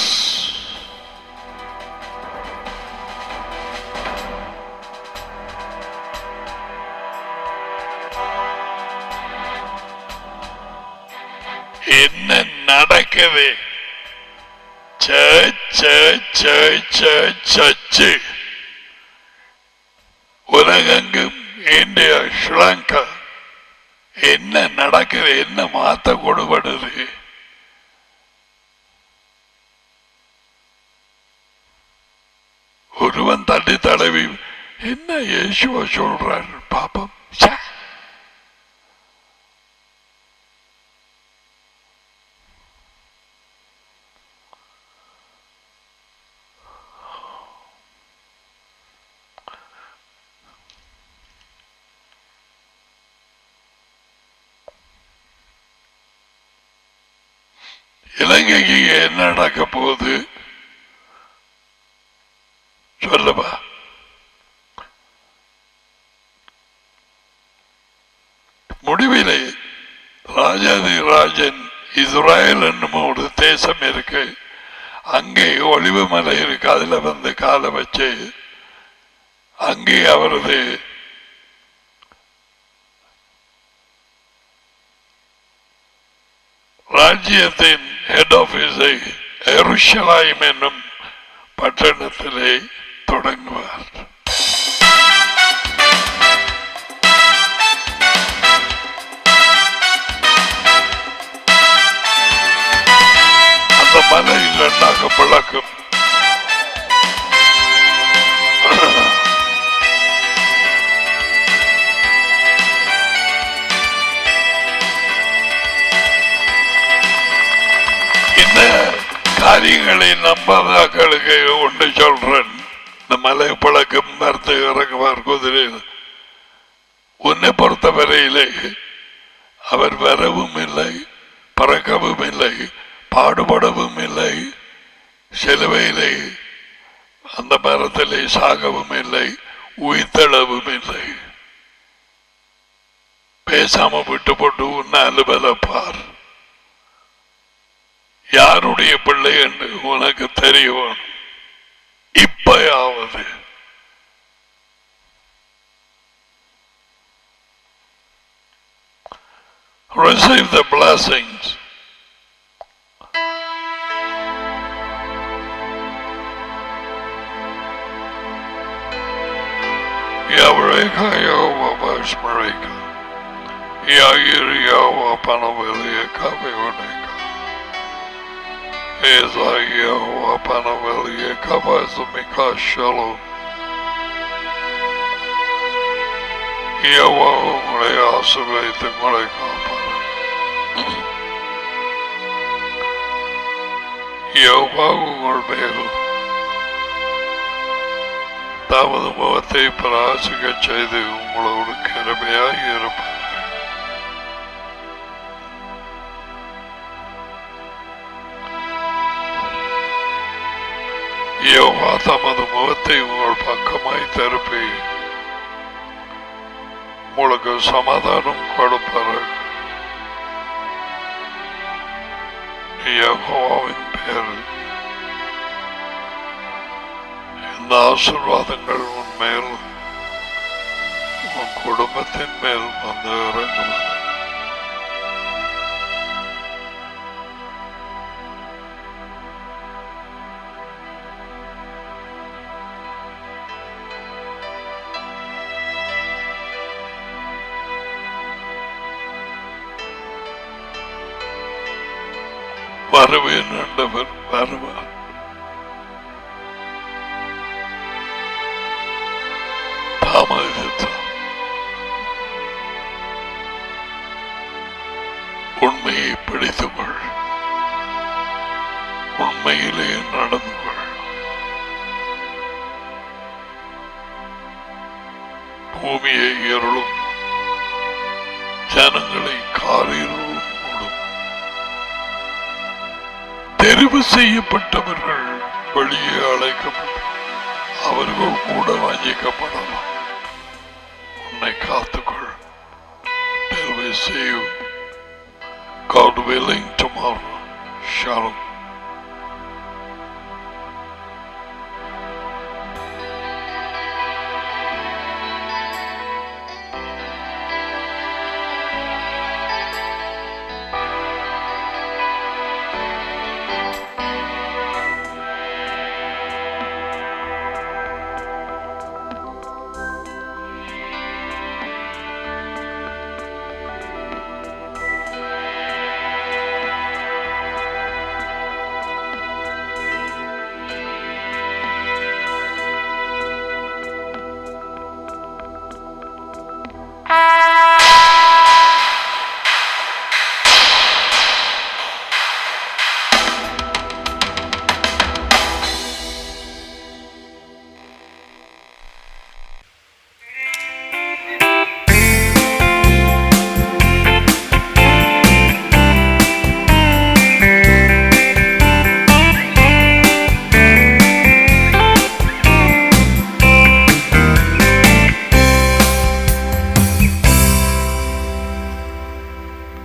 என்ன நடக்குது? சர்ச்சு உலகெங்கும், இந்தியா, ஸ்ரீலங்கா என்ன நடக்குது? என்ன மாத்த கொடுபடுது? ஒருவன் தட்டி தடவி என்ன இயேசுவா சொல்றார் பாப்பம். இலங்கைக்கு என்ன நடக்க போகுது சொல்லப்பா. முடிவிலே ராஜாதி ராஜன் இஸ்ரேல் என்னும் ஒரு தேசம் இருக்கு. அங்கே ஒளிவு மலை இருக்கு. அதுல வந்து காலை வச்சு அங்கே அவரது ராஜ்யத்தின் ஹெட் ஆபீஸை எருசலேம் என்னும் பட்டணத்திலே தொடங்குவார். அந்த மலையில் எண்ணாக பழக்கம். இந்த காரியங்களை நம்பாதாக்களுக்கு ஒன்று சொல்றேன். இந்த மலை பழக்கம் மறுத்து இறங்குவார் குதிரையில். உன்னை பொறுத்தவரையிலே அவர் வரவும் இல்லை, பறக்கவும் இல்லை, பாடுபடவும் இல்லை, சிலுவையிலே அந்த மரத்திலே சாகவும் இல்லை, உயிர்த்தளவும் இல்லை. பேசாம விட்டு போட்டு உன்னை அலுவலப்பார். யாருடைய பிள்ளை என்று உனக்கு தெரியும். இப்பயாவது receive the blessings. Yavreka Yahweh Vashmareka Yagir Yahweh Panavelia Kaveoneka Yehowa Panavel Yekavazamika Shalom. Yehowa உங்களை ஆசீர்வதித்து உங்களை காப்பார். யெகோவா உங்கள் மேல் தமது முகத்தை பிரகாசிக்கச் செய்து உங்களோடு கிருபையாய் இருப்பார். யெகோவா தமது முகத்தை உங்கள் பக்கமாய் திருப்பி உங்களுக்கு சமாதானம் கொடுப்பார். யெகோவாவின் பேரில் இந்த ஆசீர்வாதங்கள் உன்மேல் உன் குடும்பத்தின் மேல் வந்து இறங்குவது. வருவேன் என்றவர் வருவார். தாமதித்தார். உண்மையை பிடித்துக்கொள், உண்மையிலே நடந்து கொள். பூமியை இருளும் ஜனங்களை காரிருளும் மூடும். தெரிவு செய்யப்பட்டவர்கள் வெளியே அழைக்கப்பட்டு அவர்கள் கூட வஞ்சிக்கப்படலாம். உன்னை காத்துக்கொள். Till we see you, God willing, tomorrow. Shalom.